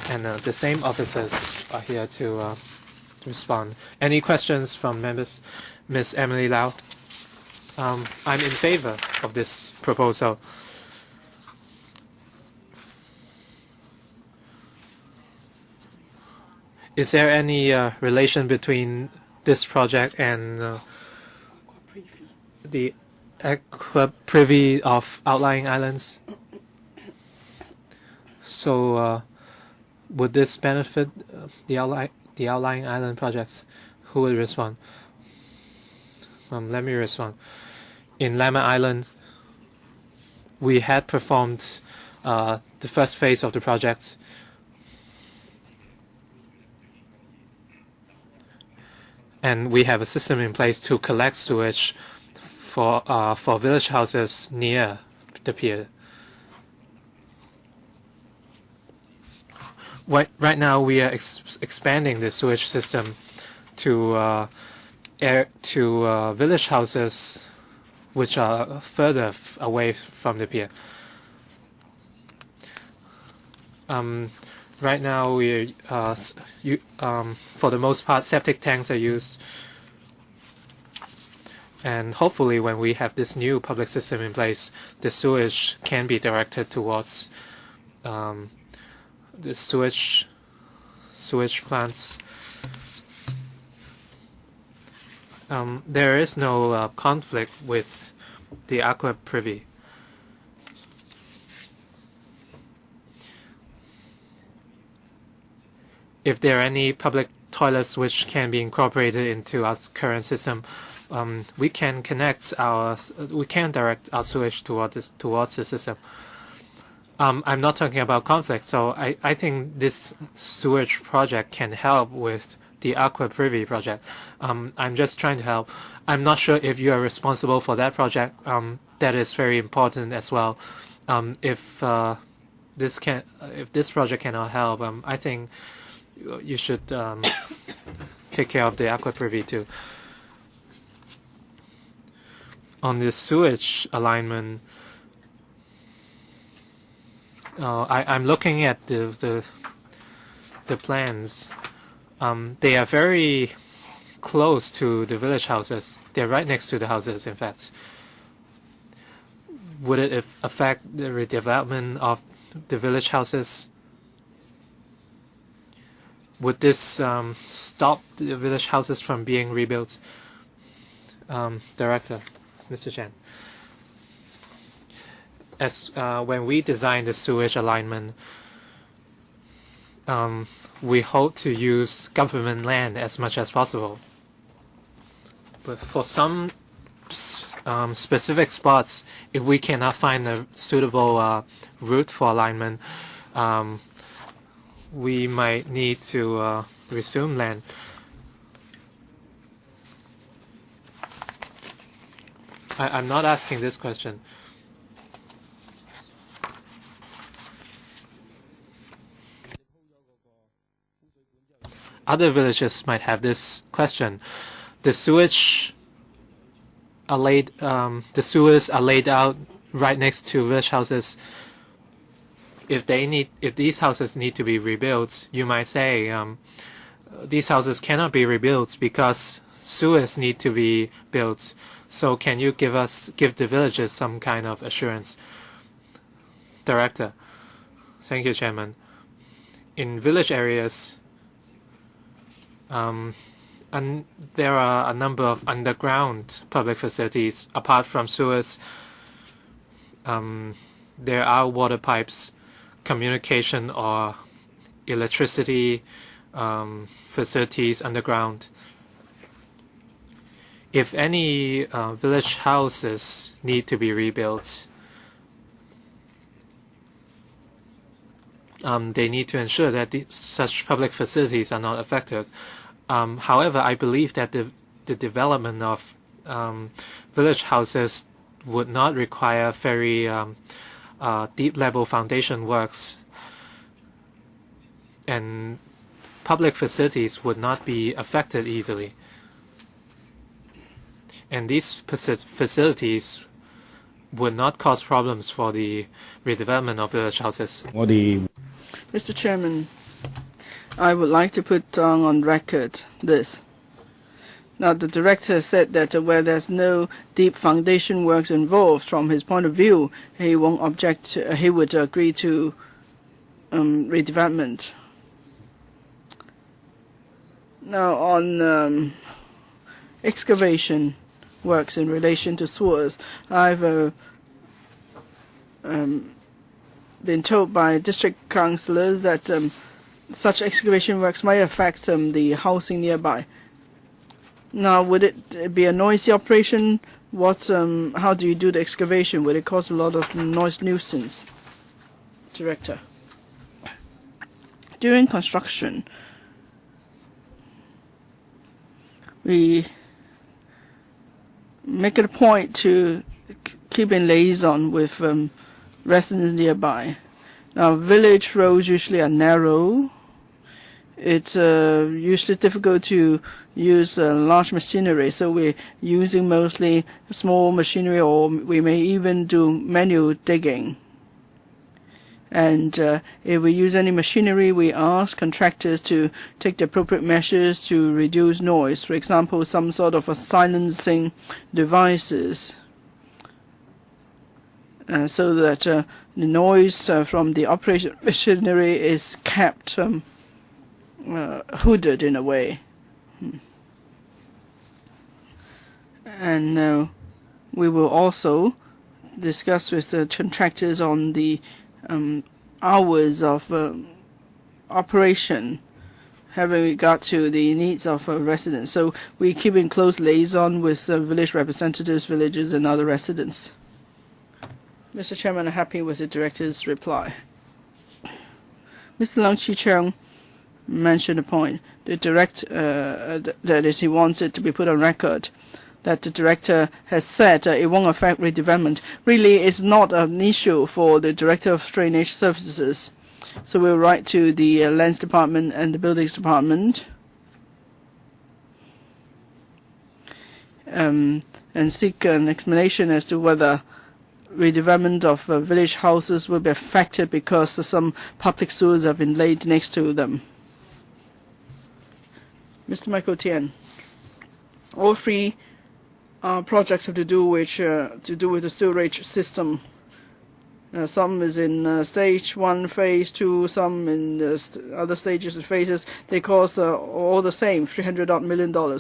Speaker 2: And the same officers are here to respond. Any questions from members? Ms. Emily Lau. I'm in favor of this proposal. Is there any relation between this project and the aqua privy of outlying islands? So would this benefit the outlying island projects? Who will respond? Let me respond. In Lamma Island, we had performed the first phase of the project. And we have a system in place to collect sewage for village houses near the pier. right now we are expanding the sewage system to village houses which are further away from the pier. Right now, we for the most part, septic tanks are used, and hopefully, when we have this new public system in place, the sewage can be directed towards the sewage plants. There is no conflict with the aqua privy. If there are any public toilets which can be incorporated into our current system, we can direct our sewage towards the system. I'm not talking about conflict, so I think this sewage project can help with the aqua privy project. I'm just trying to help. I'm not sure if you are responsible for that project. That is very important as well. If this project cannot help, I think you should take care of the aqua privy too. On the sewage alignment, I'm looking at the plans. They are very close to the village houses. They're right next to the houses, in fact. Would it affect the redevelopment of the village houses? Would this stop the village houses from being rebuilt? Director, Mr. Chen. As when we design the sewage alignment, we hope to use government land as much as possible. But for some specific spots, if we cannot find a suitable route for alignment, we might need to resume land. I'm not asking this question. Other villages might have this question. The sewers are laid out right next to village houses. If these houses need to be rebuilt, you might say these houses cannot be rebuilt because sewers need to be built. So can you give the villages some kind of assurance? Director. Thank you, Chairman. In village areas, and there are a number of underground public facilities apart from sewers. There are water pipes, communication or electricity facilities underground. If any village houses need to be rebuilt, they need to ensure that such public facilities are not affected. However, I believe that the development of village houses would not require very deep-level foundation works, and public facilities would not be affected easily. And these facilities would not cause problems for the redevelopment of village houses.
Speaker 1: Mr. Chairman, I would like to put on record this. Now, the director said that where there's no deep foundation works involved, from his point of view, he won't object. He would agree to redevelopment. Now, on excavation works in relation to sewers, I've been told by district councillors that such excavation works might affect the housing nearby. Now, would it be a noisy operation? How do you do the excavation? Would it cause a lot of noise nuisance? Director. During construction, we make it a point to keep in liaison with residents nearby. Now, village roads usually are narrow. It's usually difficult to use large machinery, so we're using mostly small machinery, or we may even do manual digging. And if we use any machinery, we ask contractors to take the appropriate measures to reduce noise. For example, some sort of a silencing devices, so that the noise from the operation machinery is kept hooded in a way. And we will also discuss with the contractors on the hours of operation, having regard to the needs of residents. So we keep in close liaison with village representatives, villagers, and other residents. Mr. Chairman, I'm happy with the director's reply. Mr. Leung Chi-Cheong mentioned a point. The that is, he wants it to be put on record that the director has said it won't affect redevelopment. Really, it's not an issue for the director of drainage services. So we'll write to the lands department and the buildings department and seek an explanation as to whether redevelopment of village houses will be affected because some public sewers have been laid next to them. Mr. Michael Tian, all three projects have to do with the sewerage system. Some is in stage 1, phase 2, some in other stages and phases. They cost all the same, $300 million.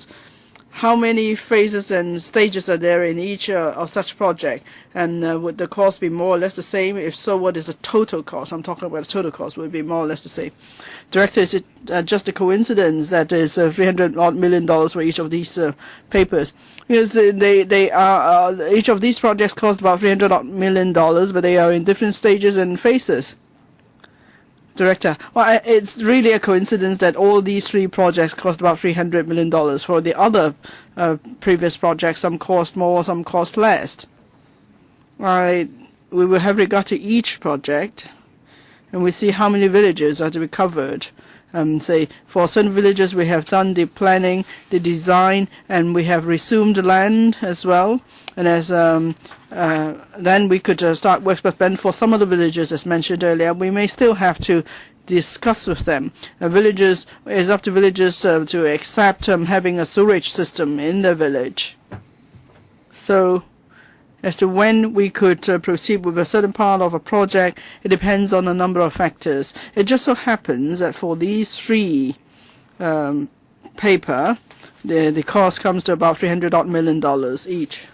Speaker 1: How many phases and stages are there in each of such project? And would the cost be more or less the same? If so, what is the total cost? I'm talking about the total cost. Would it be more or less the same? Director, is it just a coincidence that there's $300 million for each of these papers? Because they are each of these projects cost about $300 million, but they are in different stages and phases. Director, well, it's really a coincidence that all these three projects cost about $300 million. For the other previous projects, some cost more, some cost less. We will have regard to each project, and we see how many villages are to be covered. Say, for certain villages, we have done the planning, the design, and we have resumed the land as well. And as then we could start works. But then for some of the villages, as mentioned earlier, we may still have to discuss with them. It's up to villages to accept having a sewage system in the village. So, as to when we could proceed with a certain part of a project, it depends on a number of factors. It just so happens that for these three paper, the cost comes to about $300 million each.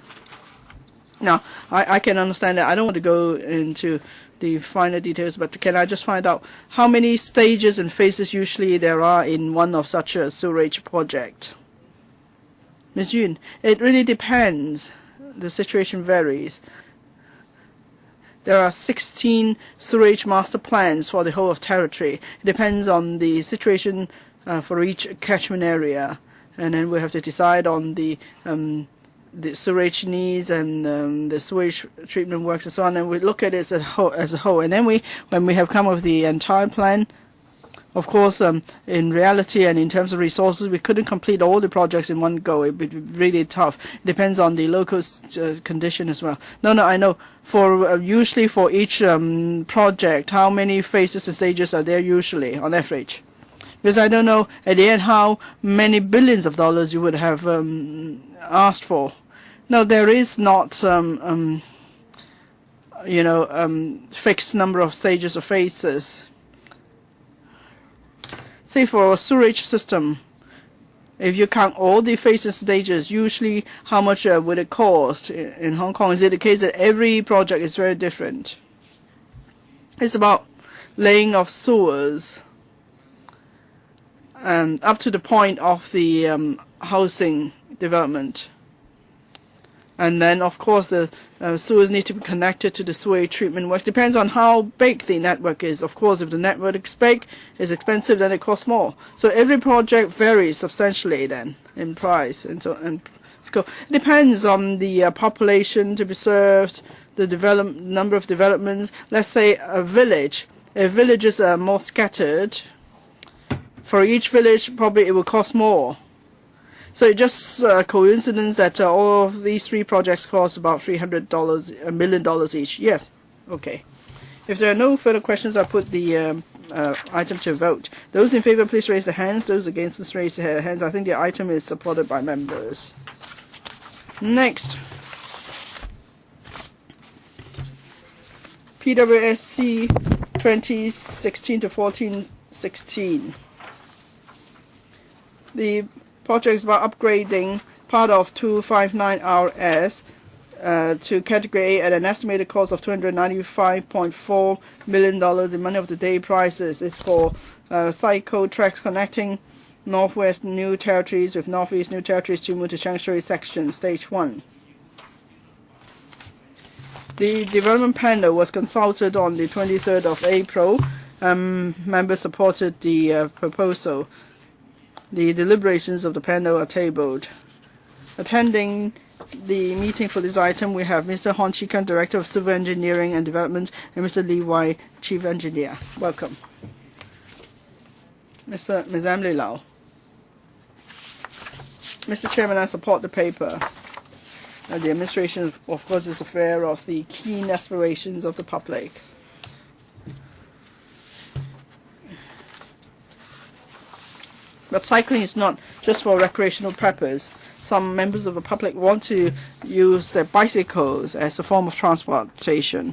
Speaker 1: Now, I can understand that. I don't want to go into the finer details, but can I just find out how many stages and phases usually there are in one of such a sewerage project? Ms. Yun, it really depends. The situation varies. There are 16 sewerage master plans for the whole of territory. It depends on the situation for each catchment area, and then we have to decide on the sewerage needs and the sewage treatment works and so on, and we look at it as a whole. And then when we have come up with the entire plan, of course, in reality and in terms of resources, we couldn't complete all the projects in one go. It would be really tough. It depends on the local condition as well. No, I know. For usually for each project, how many phases and stages are there usually on average? Because I don't know at the end how many billions of dollars you would have asked for. No, there is not fixed number of stages or phases. Say for a sewerage system, if you count all the phases and stages, usually how much would it cost in Hong Kong? Is it the case that every project is very different? It's about laying of sewers up to the point of the housing development. And then, of course, the sewers need to be connected to the sewage treatment works. Depends on how big the network is. Of course, if the network is big, it's expensive, then it costs more. So every project varies substantially then in price and scope. It depends on the population to be served, the number of developments. Let's say a village If villages are more scattered, for each village probably it will cost more. So it's just a coincidence that all of these 3 projects cost about $300, $1 million each. Yes. Okay. If there are no further questions, I'll put the item to vote. Those in favor, please raise their hands. Those against, please raise their hands. I think the item is supported by members. Next. PWSC 2016 to 1416. The project is about upgrading part of 259 RS to Category A at an estimated cost of $295.4 million in money of the day prices. It's for cycle tracks connecting Northwest New Territories with Northeast New Territories to move to Changshui section, Stage 1. The development panel was consulted on the 23rd of April. Members supported the proposal. The deliberations of the panel are tabled. Attending the meeting for this item, we have Mr. Hon Chi-kan, Director of Civil Engineering and Development, and Mr. Li Wai, Chief Engineer. Welcome. Ms. Emily Lau. Mr. Chairman, I support the paper. The administration, of course, is aware of the keen aspirations of the public. But cycling is not just for recreational purpose. Some members of the public want to use their bicycles as a form of transportation.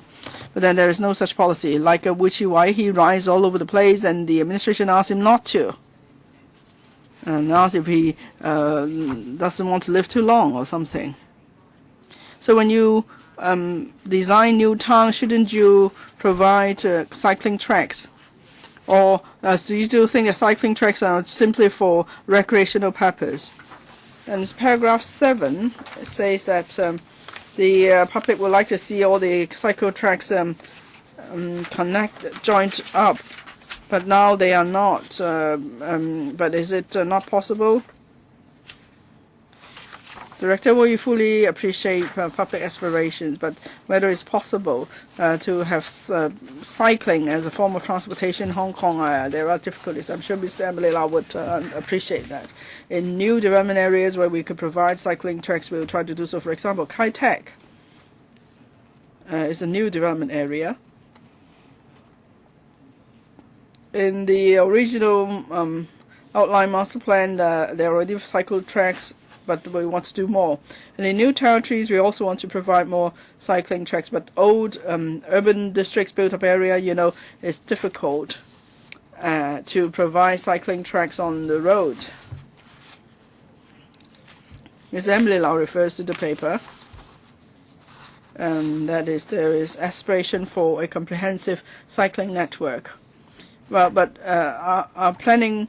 Speaker 1: But then there is no such policy. Like Wu Chi-wai, he rides all over the place, and the administration asks him not to. And asks if he doesn't want to live too long or something. So when you design new towns, shouldn't you provide cycling tracks? Or do you still think that cycling tracks are simply for recreational purpose? And paragraph 7 says that the public would like to see all the cycle tracks joined up, but now they are not. But is it not possible? Director, will you fully appreciate public aspirations, but whether it's possible to have cycling as a form of transportation in Hong Kong, there are difficulties. I'm sure Mr. Emily Lau would appreciate that. In new development areas where we could provide cycling tracks, we'll try to do so. For example, Kai Tak is a new development area. In the original outline master plan, there are already cycle tracks, but we want to do more. And in new territories, we also want to provide more cycling tracks. But old urban districts, built-up area, it's difficult to provide cycling tracks on the road. Ms. Emily Lau refers to the paper. That is, there is aspiration for a comprehensive cycling network. Well, but our planning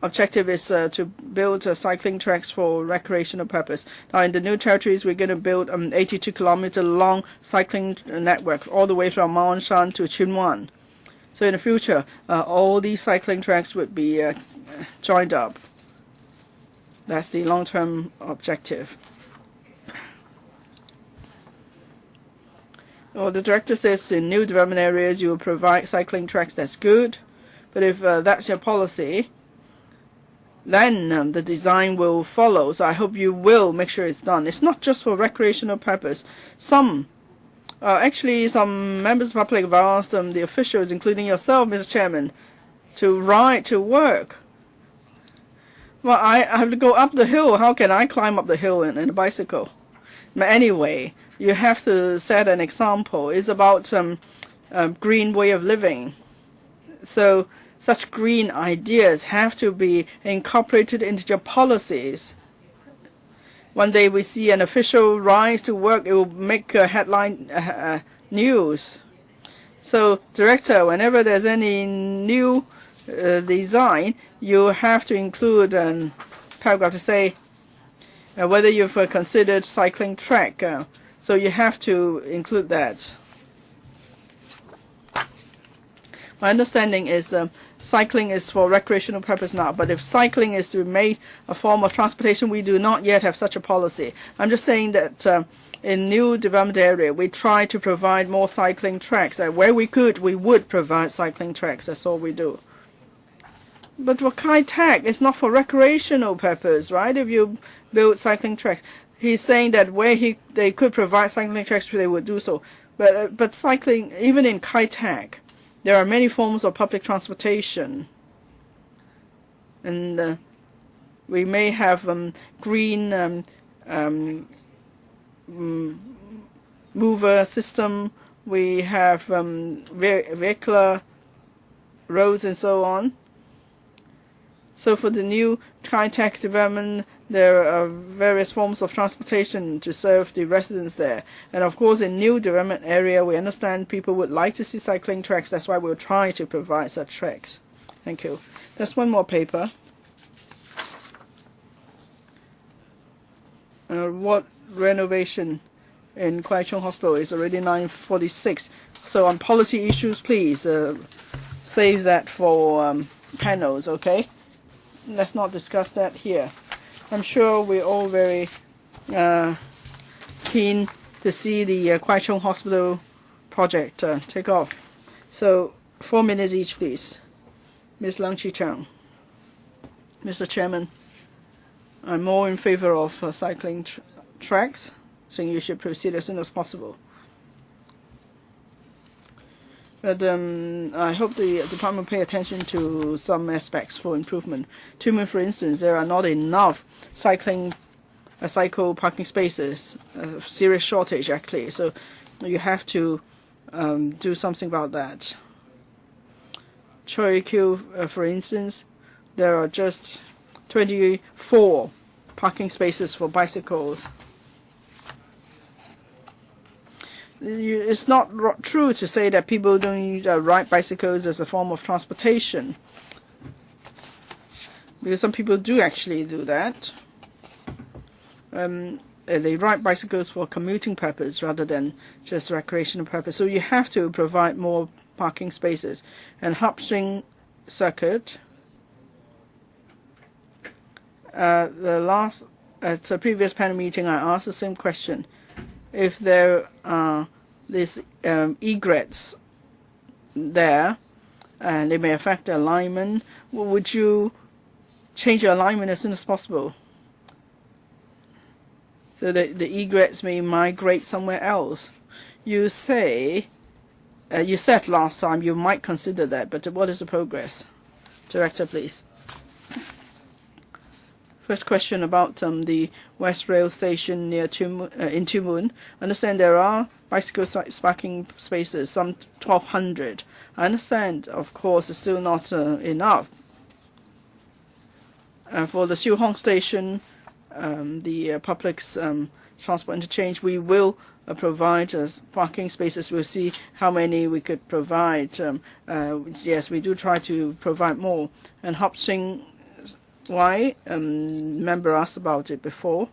Speaker 1: objective is to build cycling tracks for recreational purpose. Now, in the new territories, we're going to build 82-kilometer long cycling network all the way from Ma On Shan to Tsuen Wan. So in the future, all these cycling tracks would be joined up. That's the long-term objective. Well, the director says in new development areas you will provide cycling tracks. That's good. But if that's your policy, then the design will follow. So I hope you will make sure it's done. It's not just for recreational purpose. Actually, some members of the public have asked the officials, including yourself, Mr. Chairman, to ride to work. Well, I have to go up the hill. How can I climb up the hill in a bicycle? But anyway, you have to set an example. It's about green way of living. So such green ideas have to be incorporated into your policies. One day we see an official rise to work, it will make a headline news. So, Director, whenever there's any new design, you have to include a paragraph to say whether you've considered cycling track. So you have to include that. My understanding is cycling is for recreational purpose now, but if cycling is to be made a form of transportation, we do not yet have such a policy. I'm just saying that in new development area, we try to provide more cycling tracks. Where we could, we would provide cycling tracks. That's all we do. But for Kai Tak, it's not for recreational purpose, right? If you build cycling tracks, he's saying that where they could provide cycling tracks, they would do so. But cycling, even in Kai Tak, there are many forms of public transportation, and we may have green mover system. We have vehicular roads and so on. So for the new Kai Tak development, there are various forms of transportation to serve the residents there. And of course, in new development area, we understand people would like to see cycling tracks. That's why we'll try to provide such tracks. Thank you. There's one more paper. What renovation in Kwai Chung Hospital is already 9:46. So on policy issues, please save that for panels, okay? Let's not discuss that here. I'm sure we're all very keen to see the Kwai Chung Hospital project take off. So 4 minutes each, please. Ms. Leung Chi Chang. Mr. Chairman, I'm more in favor of cycling tracks, so you should proceed as soon as possible. But I hope the department pay attention to some aspects for improvement. For instance, there are not enough cycle parking spaces, a serious shortage actually. So you have to do something about that. Choi Kyu, for instance, there are just 24 parking spaces for bicycles. It's not true to say that people don't ride bicycles as a form of transportation, because some people do actually do that. They ride bicycles for commuting purpose rather than just recreational purpose. So you have to provide more parking spaces. And Hapsing Circuit, at a previous panel meeting, I asked the same question. If there are these egrets there, and they may affect the alignment, would you change your alignment as soon as possible, so that the egrets may migrate somewhere else? You say, you said last time you might consider that, but what is the progress? Director, please. First question about the West Rail Station near in Tuen Mun. I understand there are bicycle parking spaces, some 1,200. I understand, of course, it's still not enough. For the Siu Hong Station, the public transport interchange, we will provide parking spaces. We'll see how many we could provide. Yes, we do try to provide more. And Hapsing, why? Member asked about it before.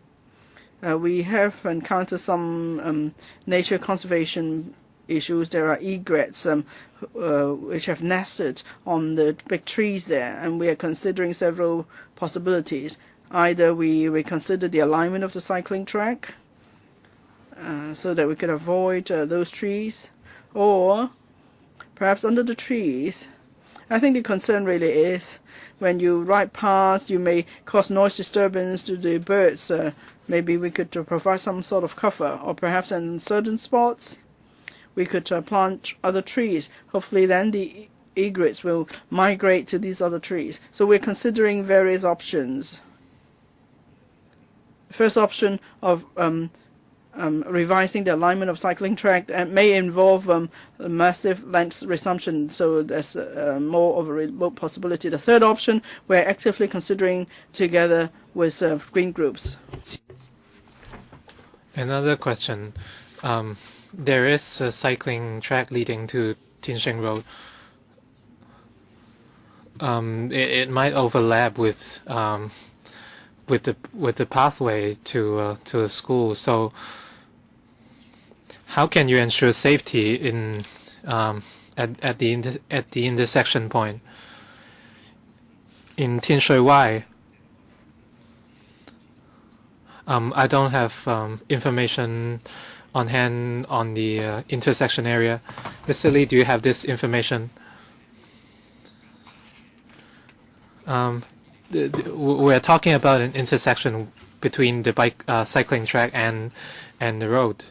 Speaker 1: We have encountered some nature conservation issues. There are egrets which have nested on the big trees there, and we are considering several possibilities. Either we reconsider the alignment of the cycling track so that we could avoid those trees, or perhaps under the trees. I think the concern really is when you ride past, you may cause noise disturbance to the birds. Maybe we could provide some sort of cover, or perhaps in certain spots we could plant other trees. Hopefully then the egrets will migrate to these other trees. So we're considering various options. First option of revising the alignment of cycling track may involve a massive length resumption, so there's more of a remote possibility. The third option we're actively considering together with green groups.
Speaker 2: Another question. There is a cycling track leading to Tin Shing Road. It might overlap with the pathway to a school. So how can you ensure safety in at the intersection point. In Tianshui Wai, I don't have information on hand on the intersection area. Mr. Lee, do you have this information? We're talking about an intersection between the cycling track and the road.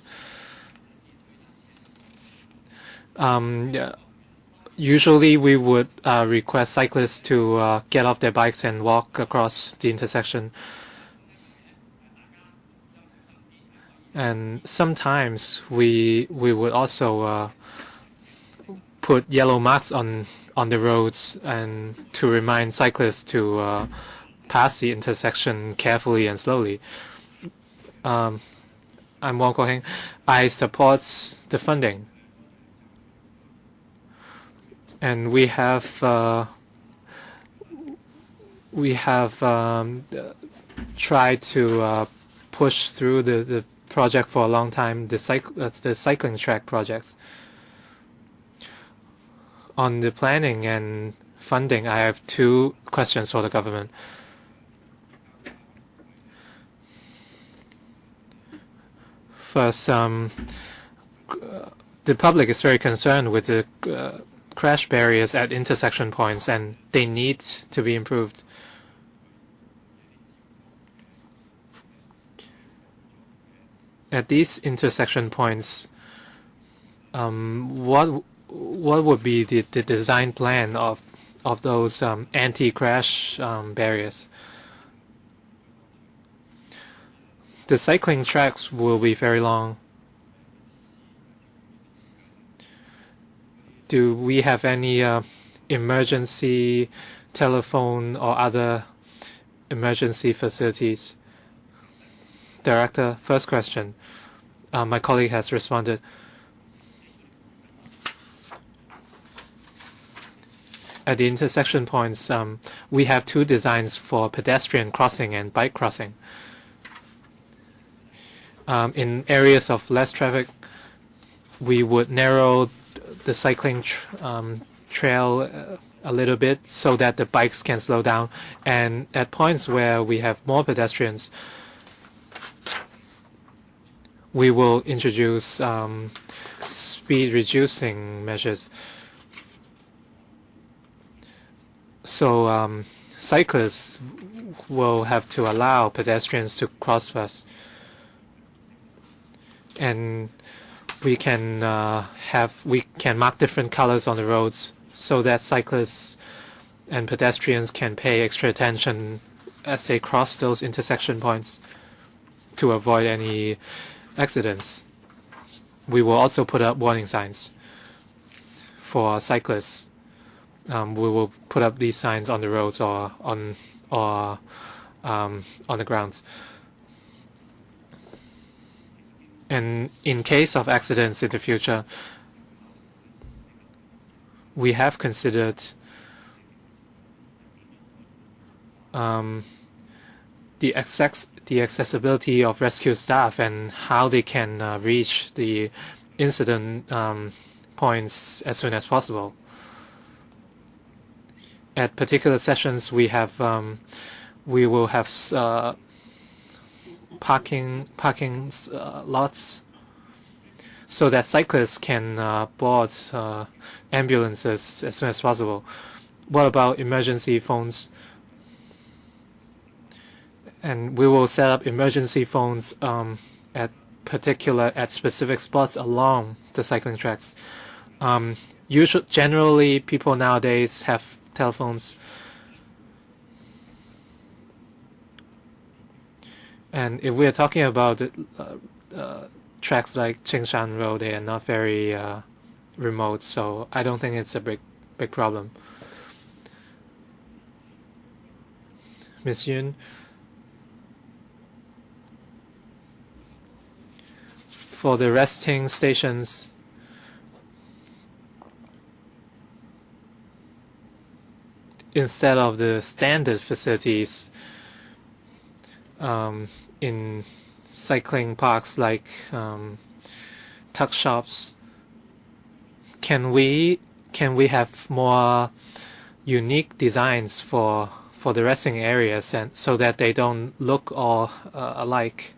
Speaker 2: Usually we would request cyclists to get off their bikes and walk across the intersection. And sometimes we would also put yellow marks on the roads and to remind cyclists to pass the intersection carefully and slowly. I'm Wong Ko-heng. I support the funding, and we have tried to push through the project for a long time. The cycling track project. On the planning and funding, I have two questions for the government. First, the public is very concerned with the crash barriers at intersection points, and they need to be improved. At these intersection points, what would be the design plan of those anti-crash barriers? The cycling tracks will be very long. Do we have any emergency telephone or other emergency facilities? Director, first question. My colleague has responded. At the intersection points, we have two designs for pedestrian crossing and bike crossing. In areas of less traffic, we would narrow the cycling trail a little bit so that the bikes can slow down. And at points where we have more pedestrians, we will introduce speed reducing measures. So cyclists will have to allow pedestrians to cross first. And we can mark different colors on the roads so that cyclists and pedestrians can pay extra attention as they cross those intersection points to avoid any accidents. We will also put up warning signs for cyclists. We will put up these signs on the roads or on the grounds. And in case of accidents in the future, we have considered the accessibility of rescue staff and how they can reach the incident points as soon as possible. At particular sessions, we will have parking lots so that cyclists can board ambulances as soon as possible. What about emergency phones? And we will set up emergency phones at specific spots along the cycling tracks. Generally, people nowadays have telephones. And if we are talking about tracks like Qingshan Road, they are not very remote, so I don't think it's a big problem. Ms. Yun, for the resting stations, instead of the standard facilities in cycling parks like tuck shops, can we can we have more unique designs for the resting areas, and so that they don't look all alike?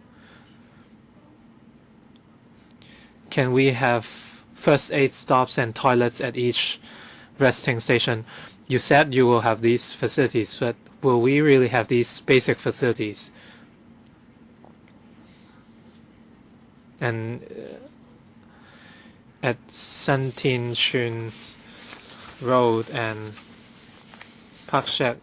Speaker 2: Can we have first aid stops and toilets at each resting station? You said you will have these facilities, but will we really have these basic facilities? And at San Tin Chun Road and Pak Shek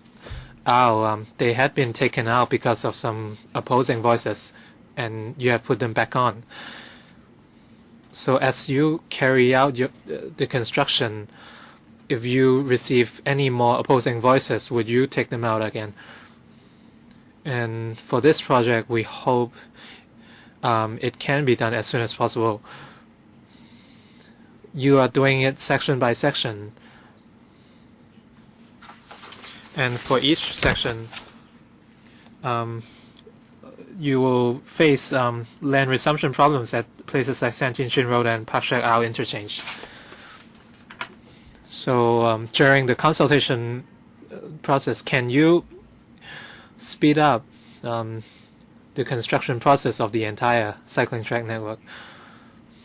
Speaker 2: Ao, they had been taken out because of some opposing voices, and you have put them back on. So as you carry out the construction, if you receive any more opposing voices, would you take them out again? And for this project, we hope it can be done as soon as possible. You are doing it section by section. And for each section, you will face land resumption problems at places like San Tin Chin Road and Pak Shek Ao interchange. So during the consultation process, can you speed up the construction process of the entire cycling track network?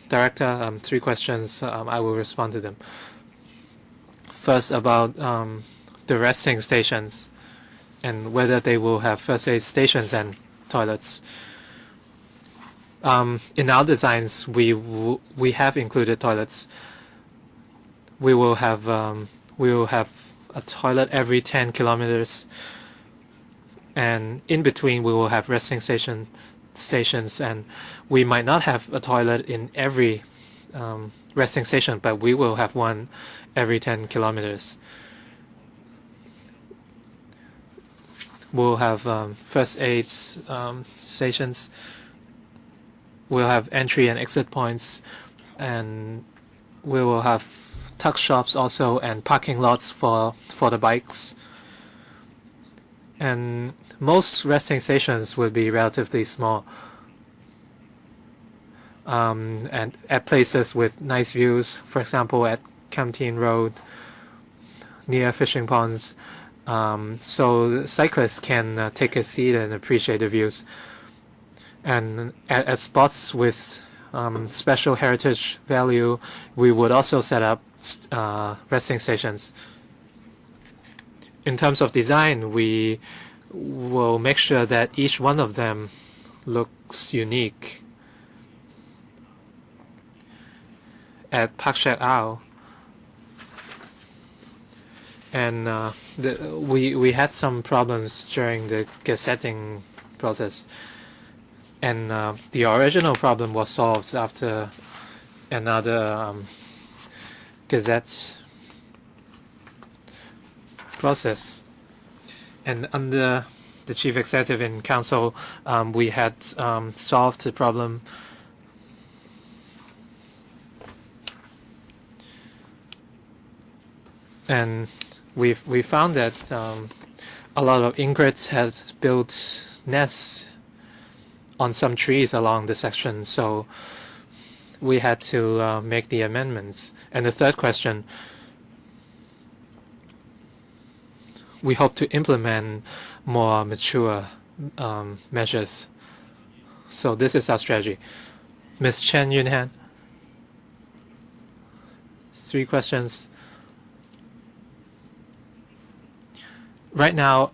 Speaker 2: Director, 3 questions. I will respond to them. First, about the resting stations and whether they will have first aid stations and toilets. In our designs, we have included toilets. We will have a toilet every 10 kilometers, and in between we will have resting stations, and we might not have a toilet in every resting station, but we will have one every 10 kilometers. We'll have first aid stations. We'll have entry and exit points, and we will have tuck shops also, and parking lots for the bikes. And most resting stations will be relatively small, and at places with nice views, for example at Kam-lam Road near fishing ponds, so the cyclists can take a seat and appreciate the views. And at spots with special heritage value, we would also set up resting stations. In terms of design, we will make sure that each one of them looks unique. At Pak Shek Ao, and we had some problems during the gazetting process, and the original problem was solved after another gazette process. And under the chief executive in council, we had solved the problem. And we found that a lot of ingrates had built nests on some trees along the section, so we had to make the amendments. And the third question, we hope to implement more mature measures. So this is our strategy. Ms. Chen Yunhan, 3 questions. Right now,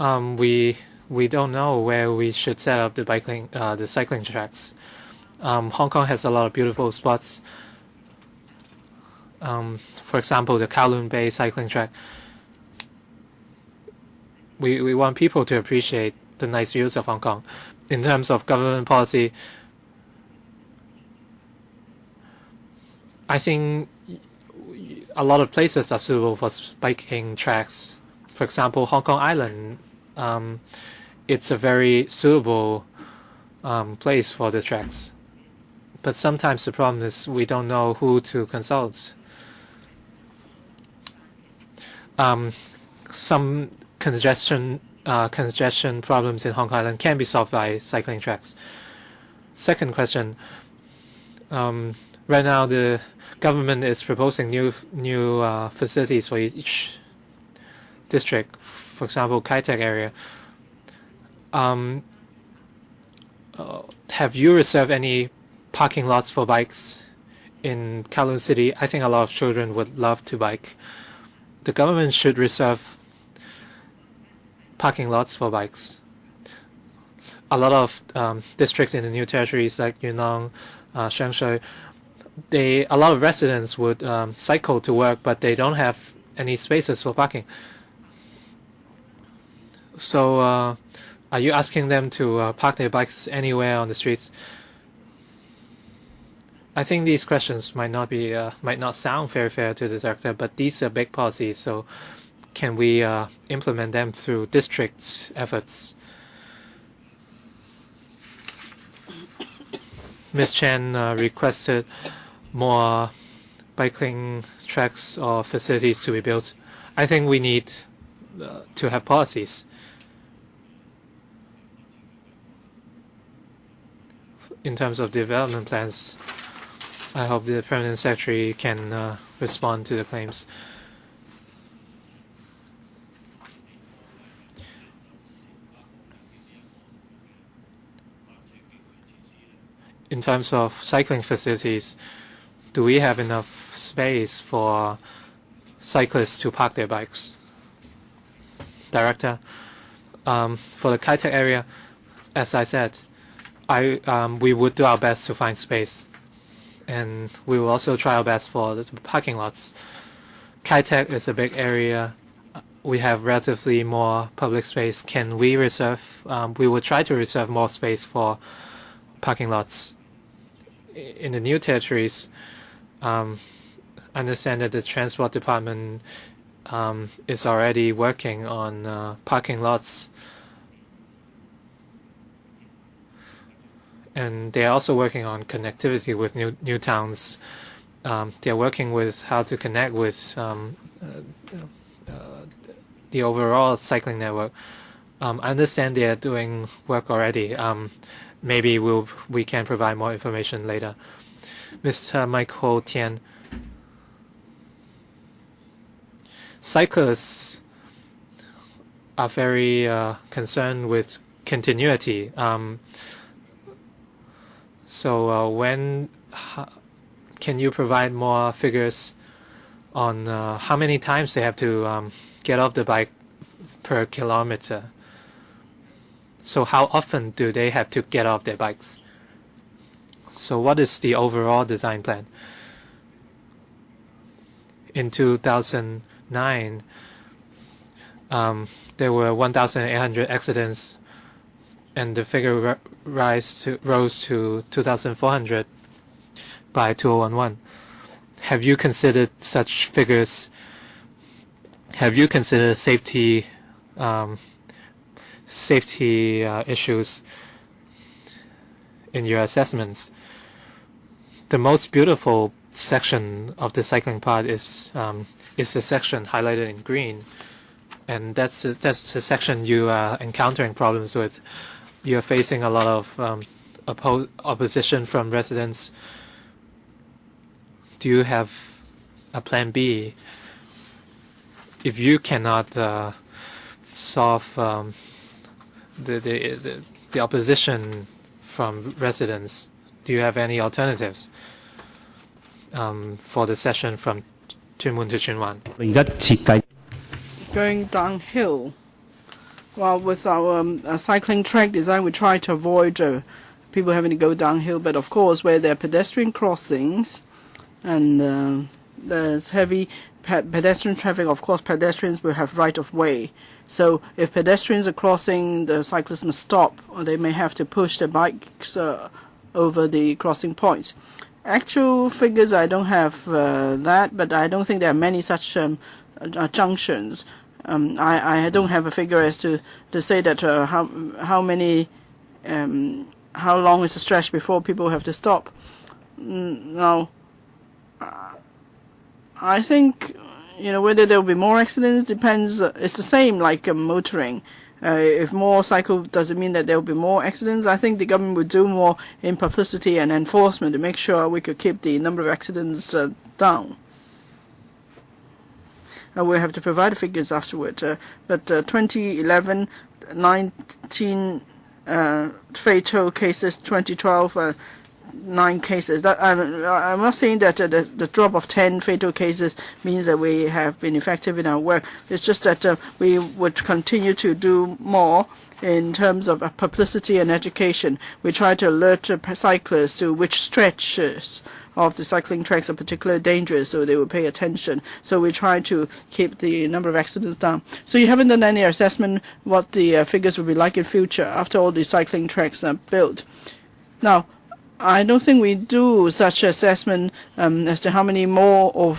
Speaker 2: we don't know where we should set up the cycling tracks. Hong Kong has a lot of beautiful spots. For example, the Kowloon Bay cycling track. We want people to appreciate the nice views of Hong Kong. In terms of government policy, I think a lot of places are suitable for biking tracks. For example, Hong Kong Island, it's a very suitable place for the tracks. But sometimes the problem is we don't know who to consult. Some congestion problems in Hong Kong Island can be solved by cycling tracks. Second question, Right now, the government is proposing new facilities for each district. For example, Kai-Tak area. Have you reserved any parking lots for bikes in Kowloon City? I think a lot of children would love to bike. The government should reserve parking lots for bikes. A lot of districts in the new territories like Yunnan, Shangshui, a lot of residents would cycle to work, but they don't have any spaces for parking. So, are you asking them to park their bikes anywhere on the streets? I think these questions might not sound very fair to the director, but these are big policies. So, can we implement them through district efforts? Ms. Chen requested more biking tracks or facilities to be built. I think we need to have policies. In terms of development plans, I hope the Permanent Secretary can respond to the claims. In terms of cycling facilities, do we have enough space for cyclists to park their bikes? Director, for the Kai-Tak area, as I said, we would do our best to find space, and we will also try our best for the parking lots. Kai-Tak is a big area. We have relatively more public space. Can we reserve? We will try to reserve more space for parking lots. In the new territories, I understand that the Transport Department is already working on parking lots, and they are also working on connectivity with new towns. They are working with how to connect with the overall cycling network. I understand they are doing work already. Maybe we can provide more information later. Mr. Michael Tian, cyclists are very concerned with continuity. So can you provide more figures on how many times they have to get off the bike per kilometer? So how often do they have to get off their bikes? So what is the overall design plan? In 2009, there were 1,800 accidents, and the figure rose to 2,400 by 2011. Have you considered such figures? Have you considered safety issues in your assessments? The most beautiful section of the cycling path is the section highlighted in green, and that's the section you are encountering problems with. You're facing a lot of opposition from residents. Do you have a plan B if you cannot solve the opposition from residents? Do you have any alternatives for the session from Chunmun to Chunwan?
Speaker 1: Going downhill. Well, with our cycling track design, we try to avoid people having to go downhill. But of course, where there are pedestrian crossings and there's heavy pedestrian traffic, of course, pedestrians will have right of way. So if pedestrians are crossing, the cyclists must stop, or they may have to push their bikes over the crossing points. Actual figures, I don't have that, but I don't think there are many such junctions. I don't have a figure as to say that how long is the stretch before people have to stop. Now, I think whether there will be more accidents depends. It's the same like motoring. If more cycle, does it mean that there will be more accidents? I think the government would do more in publicity and enforcement to make sure we could keep the number of accidents down. We'll have to provide the figures afterward. But 2011, 19 fatal cases, 2012, 9 cases. I'm not saying that the drop of 10 fatal cases means that we have been effective in our work. It's just that we would continue to do more in terms of publicity and education. We try to alert cyclists to which stretches of the cycling tracks are particularly dangerous, so they will pay attention. So we try to keep the number of accidents down. So you haven't done any assessment what the figures will be like in future after all the cycling tracks are built. Now, I don't think we do such assessment as to how many more or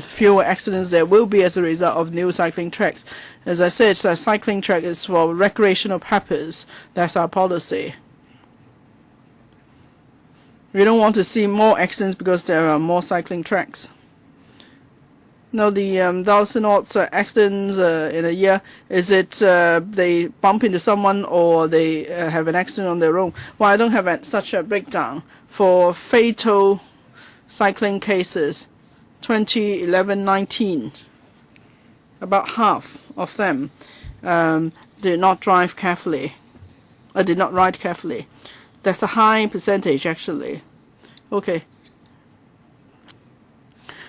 Speaker 1: fewer accidents there will be as a result of new cycling tracks. As I said, a cycling track is for recreational purpose. That's our policy. We don't want to see more accidents because there are more cycling tracks. Now, the 1,000 odd accidents in a year, is it they bump into someone or they have an accident on their own? Well, I don't have such a breakdown. For fatal cycling cases, 2011-19, about half of them did not drive carefully, or did not ride carefully. That's a high percentage, actually. Okay.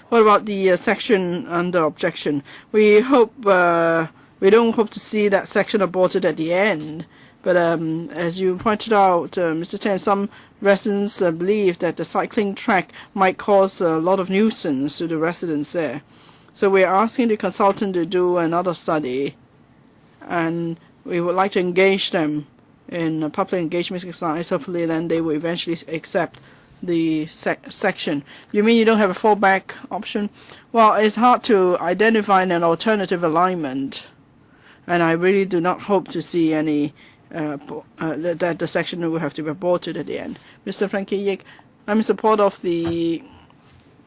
Speaker 1: What about the section under objection? We hope we don't hope to see that section aborted at the end. But as you pointed out, Mr. Chen, some residents believe that the cycling track might cause a lot of nuisance to the residents there. So we're asking the consultant to do another study, and we would like to engage them in a public engagement exercise. Hopefully then they will eventually accept the section. You mean you don't have a fallback option? Well, it's hard to identify an alternative alignment, and I really do not hope to see any that the section will have to be aborted at the end. Mr. Frankie Yik, I'm in support of the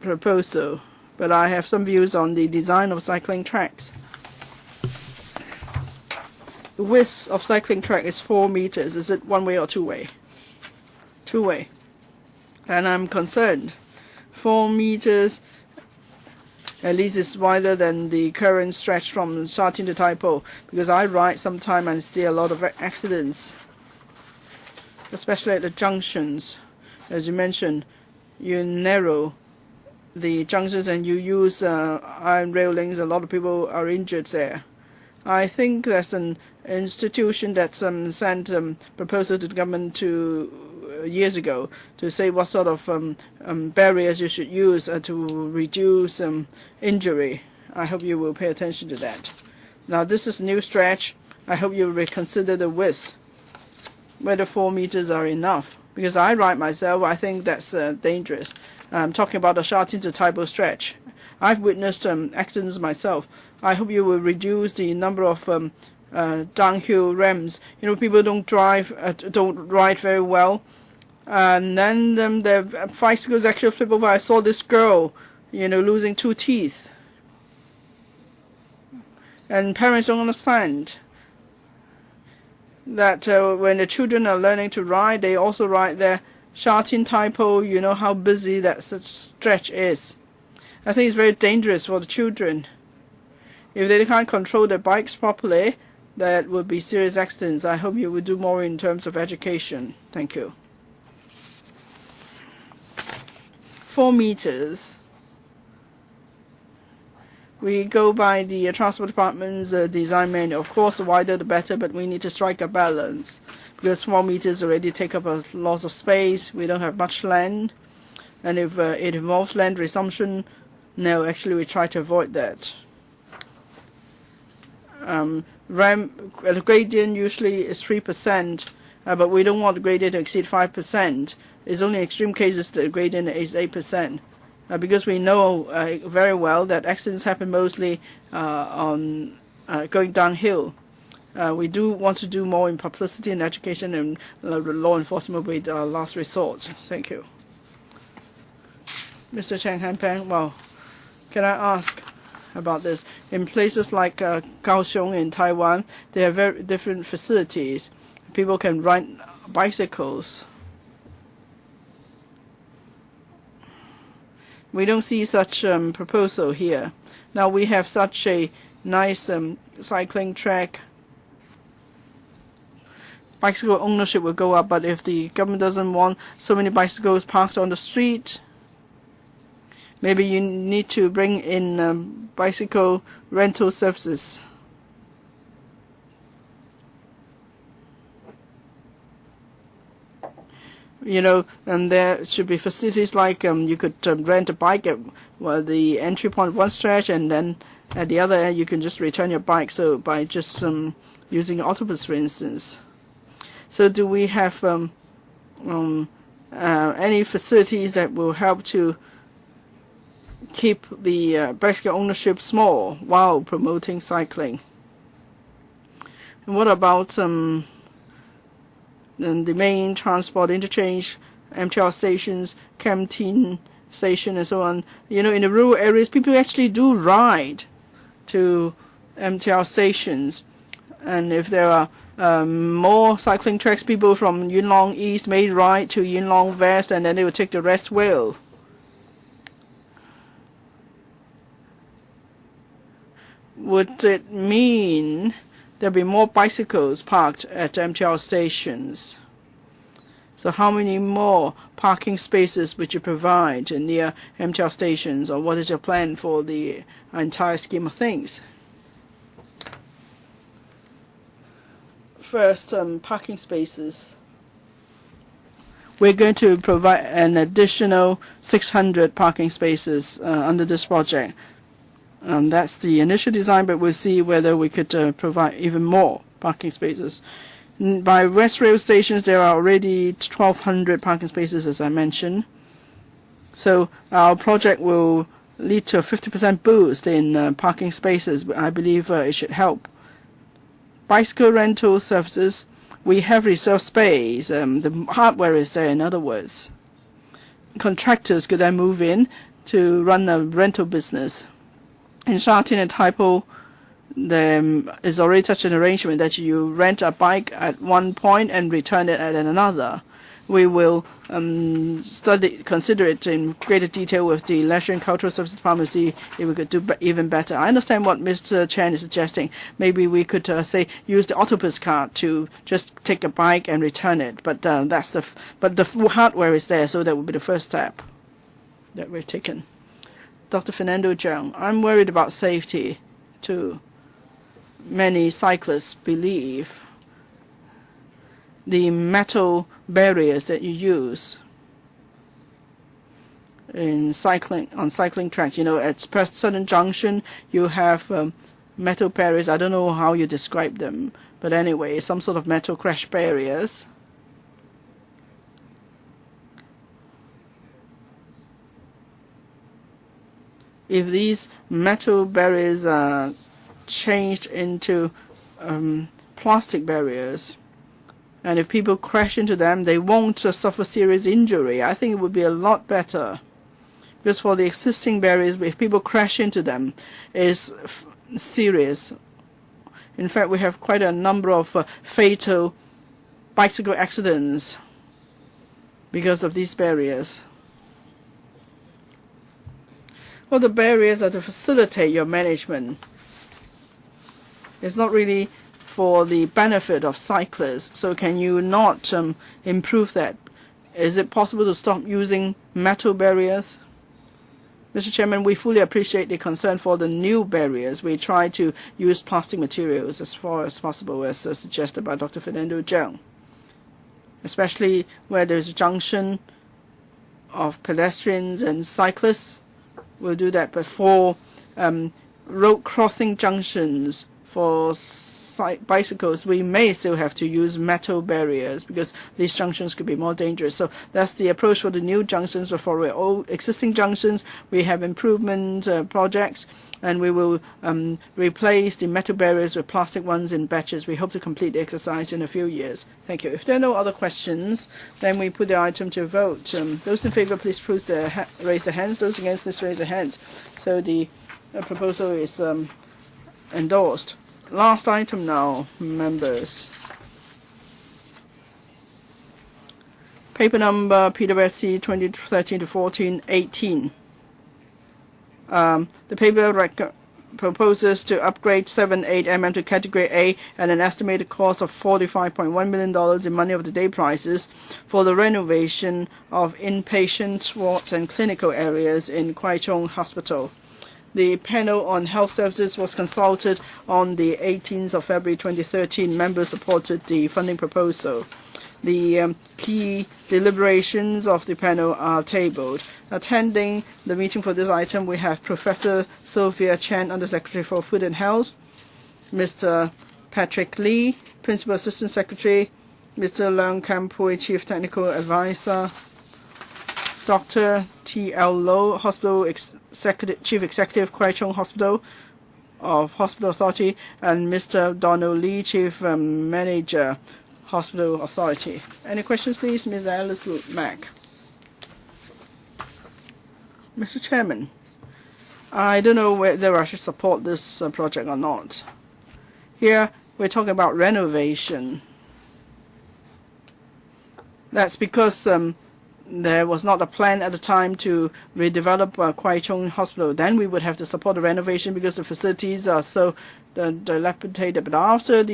Speaker 1: proposal, but I have some views on the design of cycling tracks. The width of cycling track is 4 meters. Is it one way or two way? Two way. And I'm concerned. 4 meters, at least is wider than the current stretch from Sha Tin to Tai Po, because I ride sometime and see a lot of accidents, especially at the junctions. As you mentioned, you narrow the junctions and you use iron railings. A lot of people are injured there. I think there's an institution that sent proposal to the government years ago to say what sort of barriers you should use to reduce injury. I hope you will pay attention to that. Now, this is a new stretch. I hope you will reconsider the width, whether 4 meters are enough. Because I ride myself, I think that's dangerous. I'm talking about the Sha Tin to Tai Po stretch. I've witnessed accidents myself. I hope you will reduce the number of downhill ramps. You know, people don't ride very well. And then the bicycles actually flip over. I saw this girl, losing 2 teeth. And parents don't understand that when the children are learning to ride, they also ride their Sha Tin Tai Po. You know how busy that stretch is. I think it's very dangerous for the children. If they can't control their bikes properly, that would be serious accidents. I hope you will do more in terms of education. Thank you. 4 meters. We go by the Transport Department's design manual. Of course, the wider the better, but we need to strike a balance, because 4 meters already take up a lot of space. We don't have much land, and if it involves land resumption, no, actually we try to avoid that. The gradient usually is 3%, but we don't want the gradient to exceed 5%. It's only in extreme cases that the gradient is 8%, because we know very well that accidents happen mostly on going downhill. We do want to do more in publicity and education, and law enforcement will be the last resort. Thank you. Mr. Cheng Han Peng, well, can I ask, about this. In places like Kowloon in Taiwan, they have very different facilities. People can ride bicycles. We don't see such proposal here. Now we have such a nice cycling track. Bicycle ownership will go up, but if the government doesn't want so many bicycles parked on the street, maybe you need to bring in bicycle rental services. You know, and there should be facilities like you could rent a bike at the entry point one stretch, and then at the other end you can just return your bike. So by just using autobus, for instance. So do we have any facilities that will help to keep the bicycle ownership small while promoting cycling? And what about the main transport interchange, MTR stations, canteen station, and so on? You know, in the rural areas, people actually do ride to MTR stations, and if there are more cycling tracks, people from Yuen Long East may ride to Yuen Long West, and then they will take the rest wheel. Would it mean there'll be more bicycles parked at MTR stations? So how many more parking spaces would you provide near MTR stations, or what is your plan for the entire scheme of things? First, parking spaces. We're going to provide an additional 600 parking spaces under this project. That's the initial design, but we'll see whether we could provide even more parking spaces. By West Rail stations, there are already 1,200 parking spaces, as I mentioned. So our project will lead to a 50% boost in parking spaces. I believe it should help. Bicycle rental services, we have reserved space. The hardware is there, in other words. Contractors could then move in to run a rental business. In Sha Tin and Taipo, there is already such an arrangement that you rent a bike at one point and return it at another. We will consider it in greater detail with the Leisure and Cultural Services Department, see if we could do even better. I understand what Mr. Chen is suggesting. Maybe we could say use the autobus card to just take a bike and return it. But but the full hardware is there, so that would be the first step that we've taken. Dr. Fernando Zhang, I'm worried about safety too. Many cyclists believe the metal barriers that you use in cycling, on cycling tracks, you know, at certain junction you have metal barriers. I don't know how you describe them, but anyway, some sort of metal crash barriers. If these metal barriers are changed into plastic barriers, and if people crash into them, they won't suffer serious injury. I think it would be a lot better. Because for the existing barriers, if people crash into them, it's serious. In fact, we have quite a number of fatal bicycle accidents because of these barriers. Well, the barriers are to facilitate your management. It's not really for the benefit of cyclists. So can you not improve that? Is it possible to stop using metal barriers? Mr. Chairman, we fully appreciate the concern for the new barriers. We try to use plastic materials as far as possible, as suggested by Dr. Fernando Zhang, especially where there's a junction of pedestrians and cyclists. We'll do that. But for road crossing junctions for bicycles, we may still have to use metal barriers because these junctions could be more dangerous. So that's the approach for the new junctions. But for all existing junctions, we have improvement projects, and we will replace the metal barriers with plastic ones in batches. We hope to complete the exercise in a few years. Thank you. If there are no other questions, then we put the item to vote. Those in favor, please raise their hands. Those against, please raise their hands. So the proposal is endorsed. Last item now, members. Paper number PWSC 2013-14-18. The paper proposes to upgrade 7-8 mm to Category A at an estimated cost of $45.1 million in money of the day prices for the renovation of inpatient wards and clinical areas in Kwai Chung Hospital. The panel on health services was consulted on the 18th of February 2013. Members supported the funding proposal. The key deliberations of the panel are tabled. Attending the meeting for this item, we have Professor Sophia Chen, Undersecretary for Food and Health, Mr. Patrick Lee, Principal Assistant Secretary, Mr. Leung Kam-pui, Chief Technical Advisor, Dr. T.L. Low, Chief Executive, Kwai Chung Hospital of Hospital Authority, and Mr. Donald Lee, Chief Manager, Hospital Authority. Any questions, please? Ms. Alice Mack. Mr. Chairman, I don't know whether I should support this project or not. Here, we're talking about renovation. That's because there was not a plan at the time to redevelop Kwai Chung Hospital. Then we would have to support the renovation because the facilities are so dilapidated. But after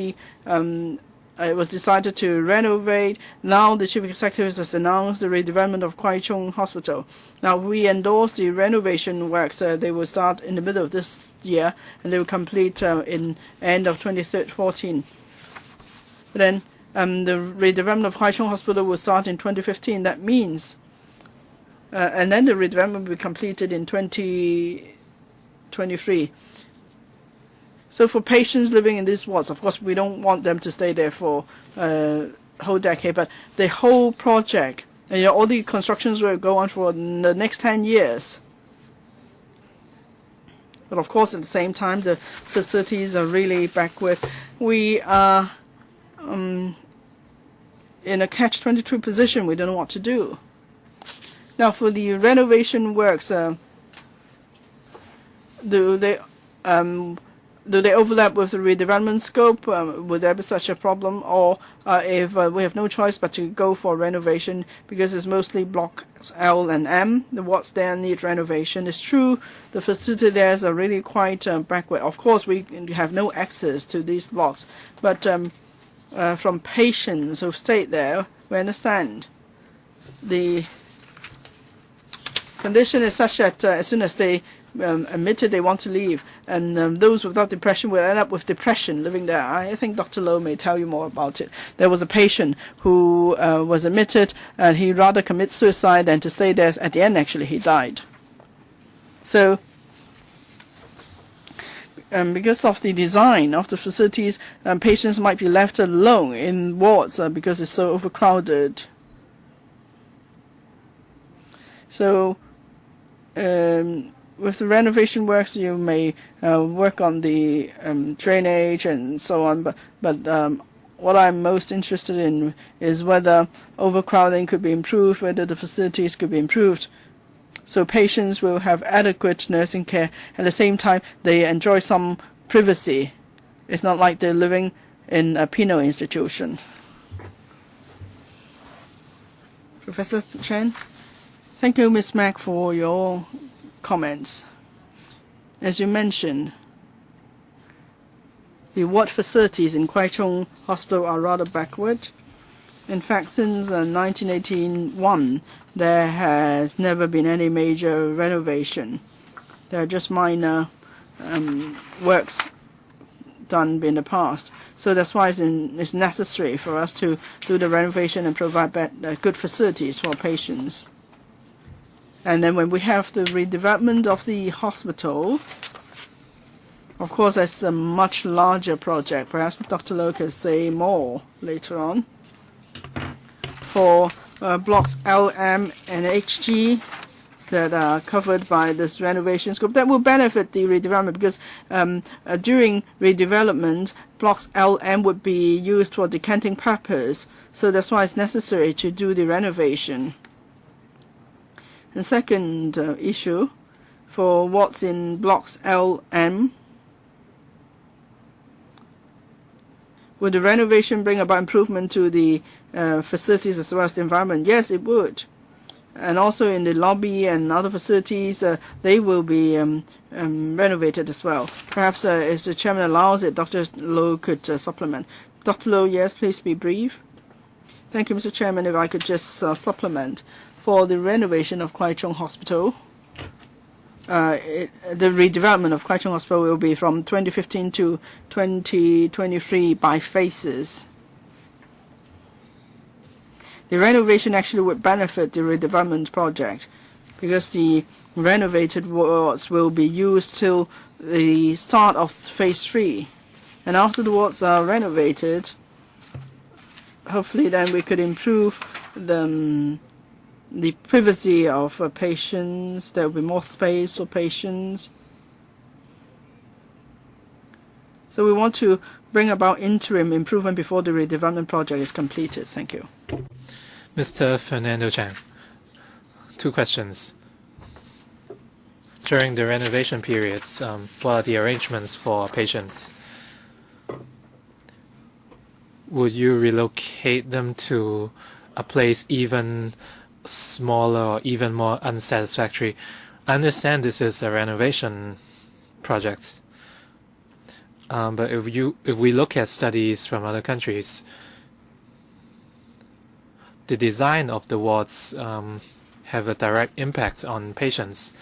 Speaker 1: it was decided to renovate, now the Chief Executive has announced the redevelopment of Kwai Chung Hospital. Now we endorse the renovation works. They will start in the middle of this year and they will complete in end of 2014. But then the redevelopment of Kwai Chung Hospital will start in 2015. That means, and then the redevelopment will be completed in 2023. So for patients living in these wards, of course, we don't want them to stay there for a whole decade, but the whole project, all the constructions will go on for the next 10 years. But of course, at the same time, the facilities are really backward. We are in a catch-22 position. We don't know what to do. Now, for the renovation works, do they overlap with the redevelopment scope? Would there be such a problem? Or if we have no choice but to go for renovation because it's mostly blocks L and M, the wards there need renovation. It's true the facility there are really quite backward. Of course, we have no access to these blocks. But from patients who've stayed there, we understand the condition is such that as soon as they admitted they want to leave, and those without depression will end up with depression living there. I think Dr. Low may tell you more about it. There was a patient who was admitted, and he rather commit suicide than to stay there. At the end, actually, he died. So, because of the design of the facilities, patients might be left alone in wards because it's so overcrowded. So, with the renovation works, you may work on the drainage and so on, but what I'm most interested in is whether overcrowding could be improved, whether the facilities could be improved, so patients will have adequate nursing care. At the same time, they enjoy some privacy. It's not like they're living in a penal institution. Professor Chen? Thank you, Ms. Mack, for your comments. As you mentioned, the ward facilities in Kwai Chung Hospital are rather backward. In fact, since 1981, there has never been any major renovation. There are just minor works done in the past. So that's why it's necessary for us to do the renovation and provide good facilities for patients. And then when we have the redevelopment of the hospital, of course, that's a much larger project. Perhaps Dr. Low can say more later on. For blocks L, M, and HG that are covered by this renovation scope, that will benefit the redevelopment because during redevelopment, blocks L, M would be used for decanting purpose. So that's why it's necessary to do the renovation. The second issue for what's in blocks L, M. Would the renovation bring about improvement to the facilities as well as the environment? Yes, it would. And also in the lobby and other facilities, they will be renovated as well. Perhaps if the chairman allows it, Dr. Low could supplement. Dr. Low, yes, please be brief. Thank you, Mr. Chairman. If I could just supplement. For the renovation of Kwai Chung Hospital, the redevelopment of Kwai Chung Hospital will be from 2015 to 2023 by phases. The renovation actually would benefit the redevelopment project because the renovated wards will be used till the start of phase 3. And after the wards are renovated, hopefully then we could improve the privacy of patients. There will be more space for patients. So we want to bring about interim improvement before the redevelopment project is completed. Thank you.
Speaker 2: Mr. Fernando Chang, 2 questions. During the renovation periods, what are the arrangements for patients? Would you relocate them to a place even smaller or even more unsatisfactory? I understand this is a renovation project, but if we look at studies from other countries, the design of the wards have a direct impact on patients.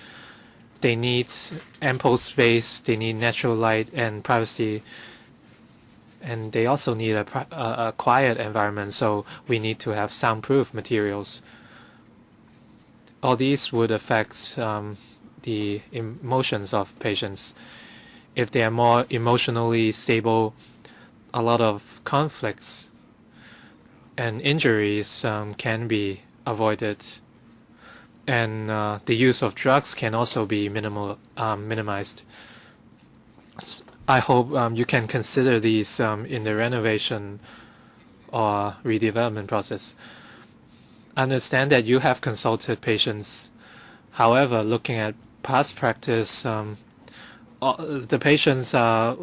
Speaker 2: They need ample space, they need natural light and privacy, and they also need a quiet environment, so we need to have soundproof materials. All these would affect the emotions of patients. If they are more emotionally stable, a lot of conflicts and injuries can be avoided, and the use of drugs can also be minimized. I hope you can consider these in the renovation or redevelopment process. I understand that you have consulted patients. However, looking at past practice, the patients are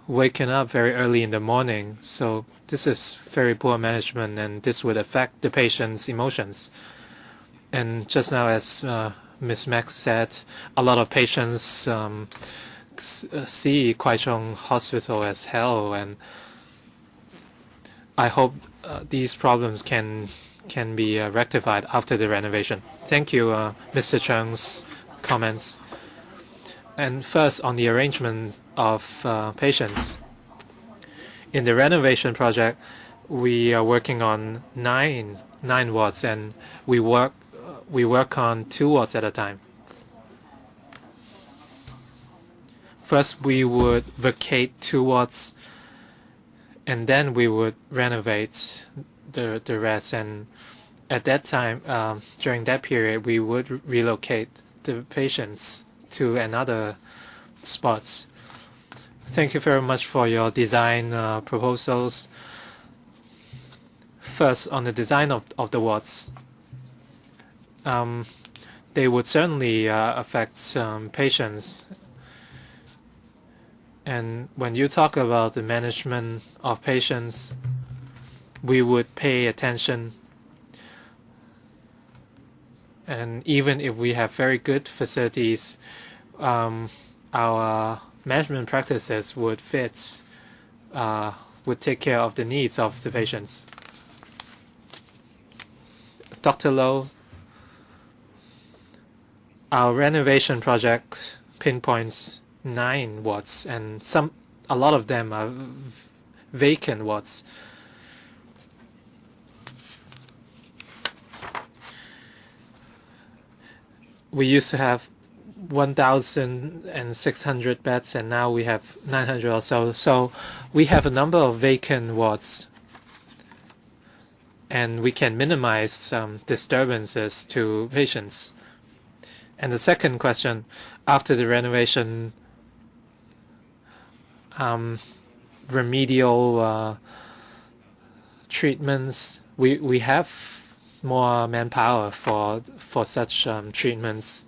Speaker 2: waking up very early in the morning, so this is very poor management, and this would affect the patient's emotions. And just now, as Ms. Max said, a lot of patients see Kwai Chung Hospital as hell, and I hope these problems can be rectified after the renovation. Thank you, Mr. Chung's comments. And first, on the arrangement of patients. In the renovation project, we are working on nine wards, and we work on 2 wards at a time. First, we would vacate 2 wards, and then we would renovate the rest. And at that time, during that period, we would relocate the patients to another spots. Thank you very much for your design proposals. First, on the design of the wards, they would certainly affect patients. And when you talk about the management of patients, we would pay attention. And even if we have very good facilities, our management practices would take care of the needs of the patients. Dr. Low, our renovation project pinpoints 9 wards, and a lot of them are vacant wards. We used to have 1,600 beds, and now we have 900 or so. So we have a number of vacant wards, and we can minimize some disturbances to patients. And the second question, after the renovation, remedial treatments, we have more manpower for such treatments,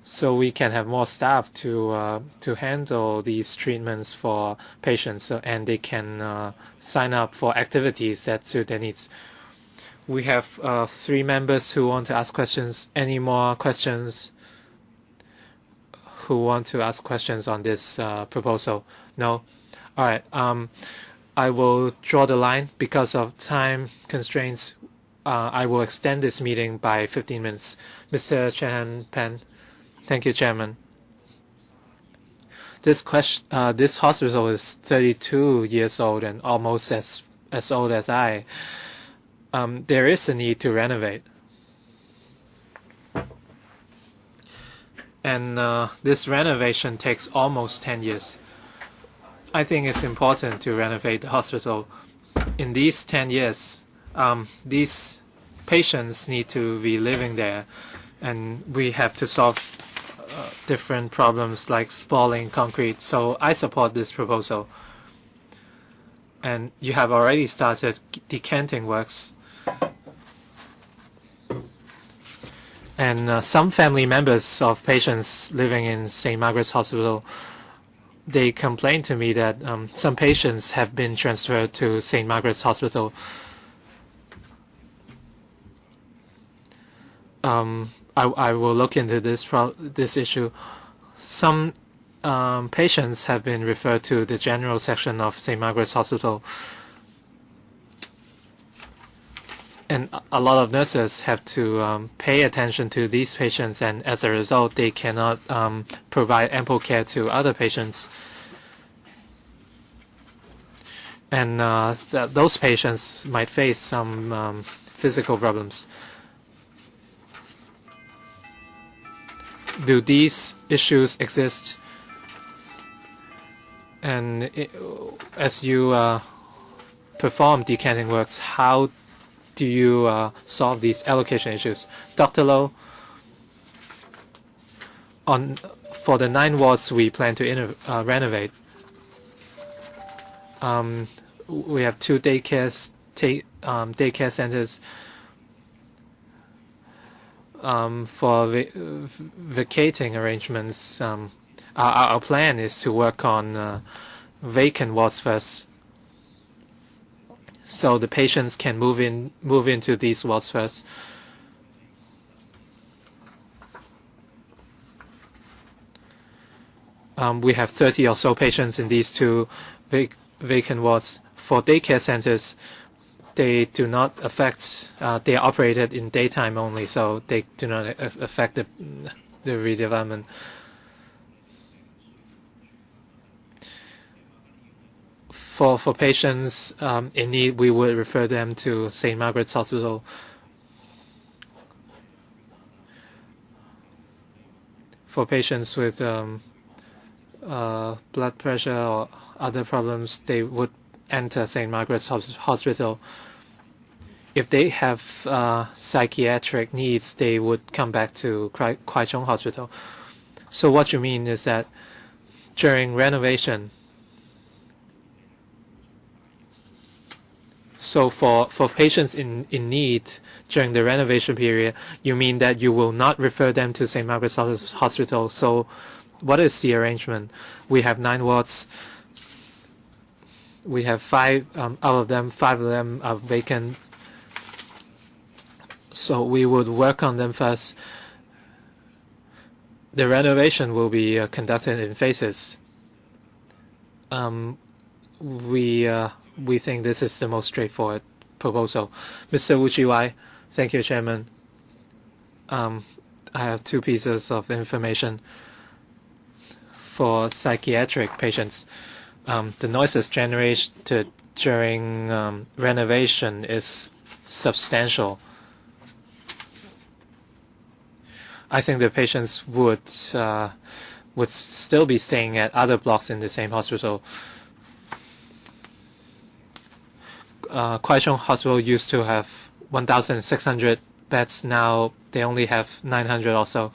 Speaker 2: so we can have more staff to handle these treatments for patients, and they can sign up for activities that suit their needs. We have 3 members who want to ask questions. Any more questions? Who want to ask questions on this proposal? No? All right. I will draw the line because of time constraints. I will extend this meeting by 15 minutes. Mr. Chen Pen. Thank you, Chairman. This hospital is 32 years old and almost as old as I. There is a need to renovate. And this renovation takes almost 10 years. I think it's important to renovate the hospital. In these 10 years, these patients need to be living there, and we have to solve different problems like spalling concrete. So I support this proposal. And you have already started decanting works. And some family members of patients living in St. Margaret's Hospital, they complained to me that some patients have been transferred to St. Margaret's Hospital. I will look into this issue. Some patients have been referred to the general section of St. Margaret's Hospital. And a lot of nurses have to pay attention to these patients, and as a result, they cannot provide ample care to other patients. And those patients might face some physical problems. Do these issues exist? And as you perform decanting works, how do you solve these allocation issues? Dr. Low, for the 9 wards we plan to renovate, we have 2 daycare centers. For vacating arrangements, our plan is to work on vacant wards first, so the patients can move into these wards first. We have 30 or so patients in these 2 vacant wards. For daycare centers, they do not affect, they are operated in daytime only, so they do not affect the redevelopment. For patients in need, we would refer them to St. Margaret's Hospital. For patients with blood pressure or other problems, they would enter St. Margaret's Hospital. If they have psychiatric needs, they would come back to Kwai Chung Hospital. So what you mean is that during renovation, so for patients in need during the renovation period, you mean that you will not refer them to St. Margaret's Hospital. So what is the arrangement? We have 9 wards. We have 5 out of them, 5 of them are vacant. So we would work on them first. The renovation will be conducted in phases. We think this is the most straightforward proposal. Mr. Uchiwai, thank you, Chairman. I have 2 pieces of information. For psychiatric patients, the noises generated during renovation is substantial. I think the patients would still be staying at other blocks in the same hospital. Kwai Chung Hospital used to have 1,600 beds. Now they only have 900 or so.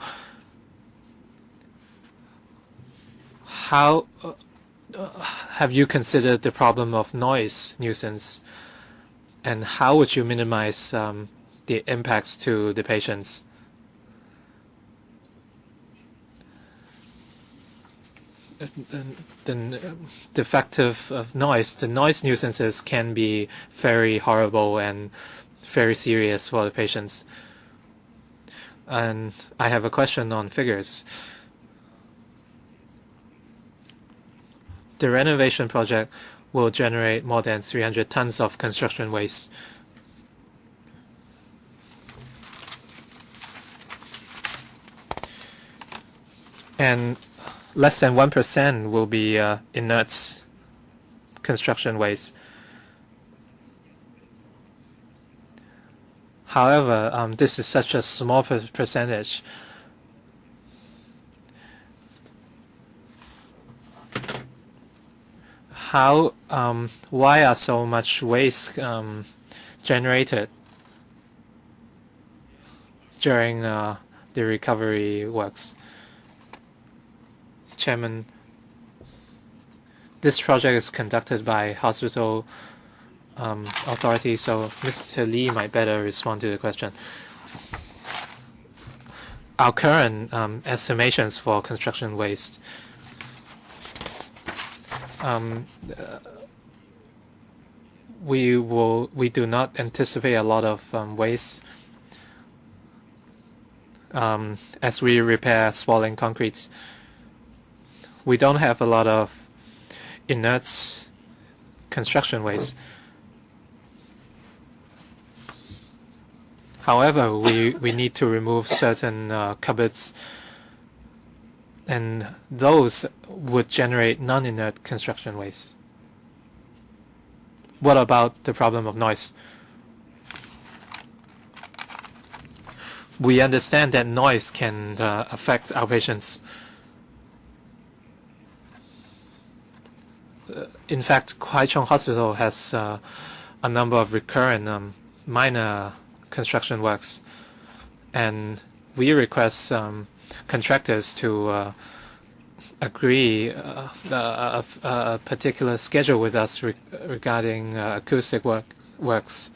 Speaker 2: How have you considered the problem of noise nuisance? And how would you minimize the impacts to the patients? The effective of noise, the noise nuisances can be very horrible and very serious for the patients. And I have a question on figures. The renovation project will generate more than 300 tons of construction waste. And less than 1% will be inert construction waste. However, this is such a small percentage. Why are so much waste generated during the recovery works? Chairman, this project is conducted by hospital authority, so Mr. Lee might better respond to the question. Our current estimations for construction waste, we do not anticipate a lot of waste as we repair spalling concretes. We don't have a lot of inert construction waste. However, we need to remove certain cupboards, and those would generate non-inert construction waste. What about the problem of noise? We understand that noise can affect our patients. In fact, Kwai Chung Hospital has a number of recurrent minor construction works, and we request contractors to agree a particular schedule with us regarding acoustic works,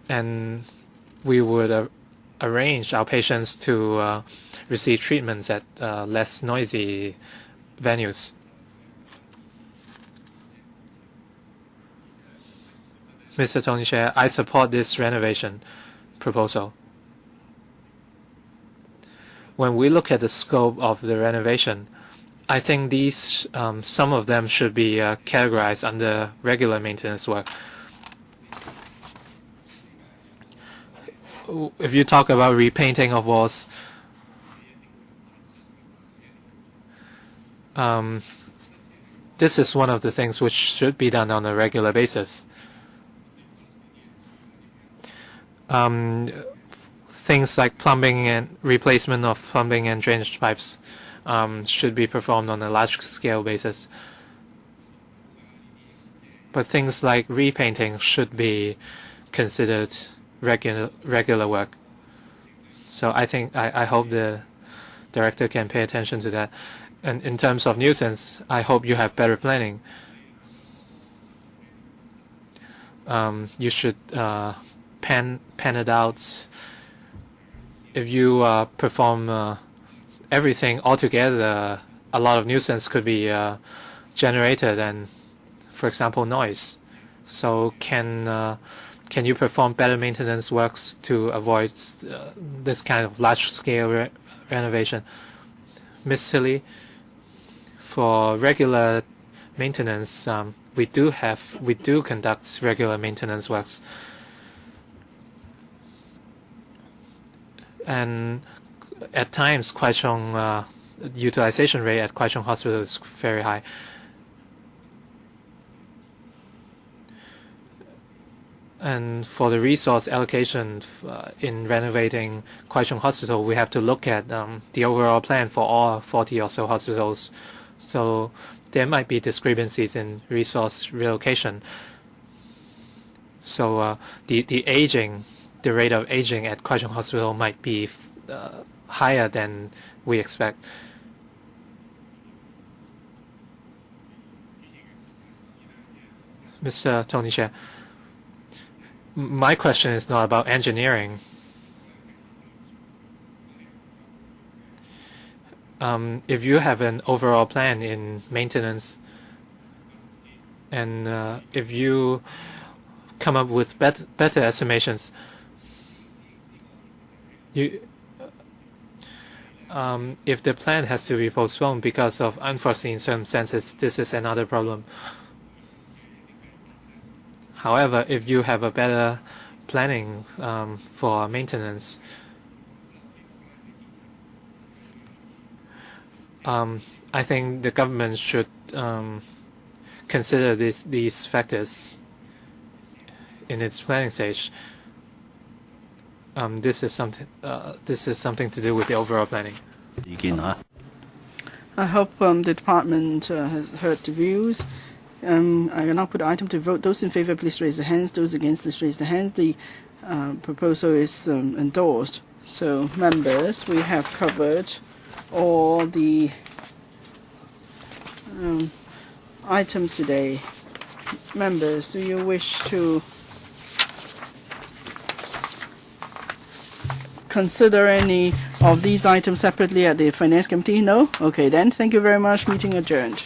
Speaker 2: and we would arrange our patients to receive treatments at less noisy venues. Mr. Tony Chair, I support this renovation proposal. When we look at the scope of the renovation, I think these, some of them should be categorized under regular maintenance work. If you talk about repainting of walls, this is one of the things which should be done on a regular basis. Things like plumbing and replacement of plumbing and drainage pipes should be performed on a large-scale basis. But things like repainting should be considered regular work. So I hope the director can pay attention to that. And in terms of nuisance, I hope you have better planning. You should pan it out. If you perform everything altogether, a lot of nuisance could be generated, and, for example, noise. So can you perform better maintenance works to avoid this kind of large-scale renovation? Ms. Tilly, for regular maintenance, we do conduct regular maintenance works. And at times, Kwai Chung utilization rate at Kwai Chung Hospital is very high. And for the resource allocation in renovating Kwai Chung Hospital, we have to look at the overall plan for all 40 or so hospitals. So there might be discrepancies in resource relocation. So the rate of aging at Kwai Chung Hospital might be higher than we expect. Mr. Tony Chair, my question is not about engineering. If you have an overall plan in maintenance, and if you come up with better estimations, if the plan has to be postponed because of unforeseen circumstances, this is another problem. However, if you have a better planning for maintenance, I think the government should consider these factors in its planning stage. This is something to do with the overall planning.
Speaker 1: I hope the department has heard the views. I will now put the item to vote. Those in favour, please raise their hands. Those against, please raise their hands. The proposal is endorsed. So, members, we have covered all the items today. Members, do you wish to consider any of these items separately at the Finance Committee? No? Okay then. Thank you very much. Meeting adjourned.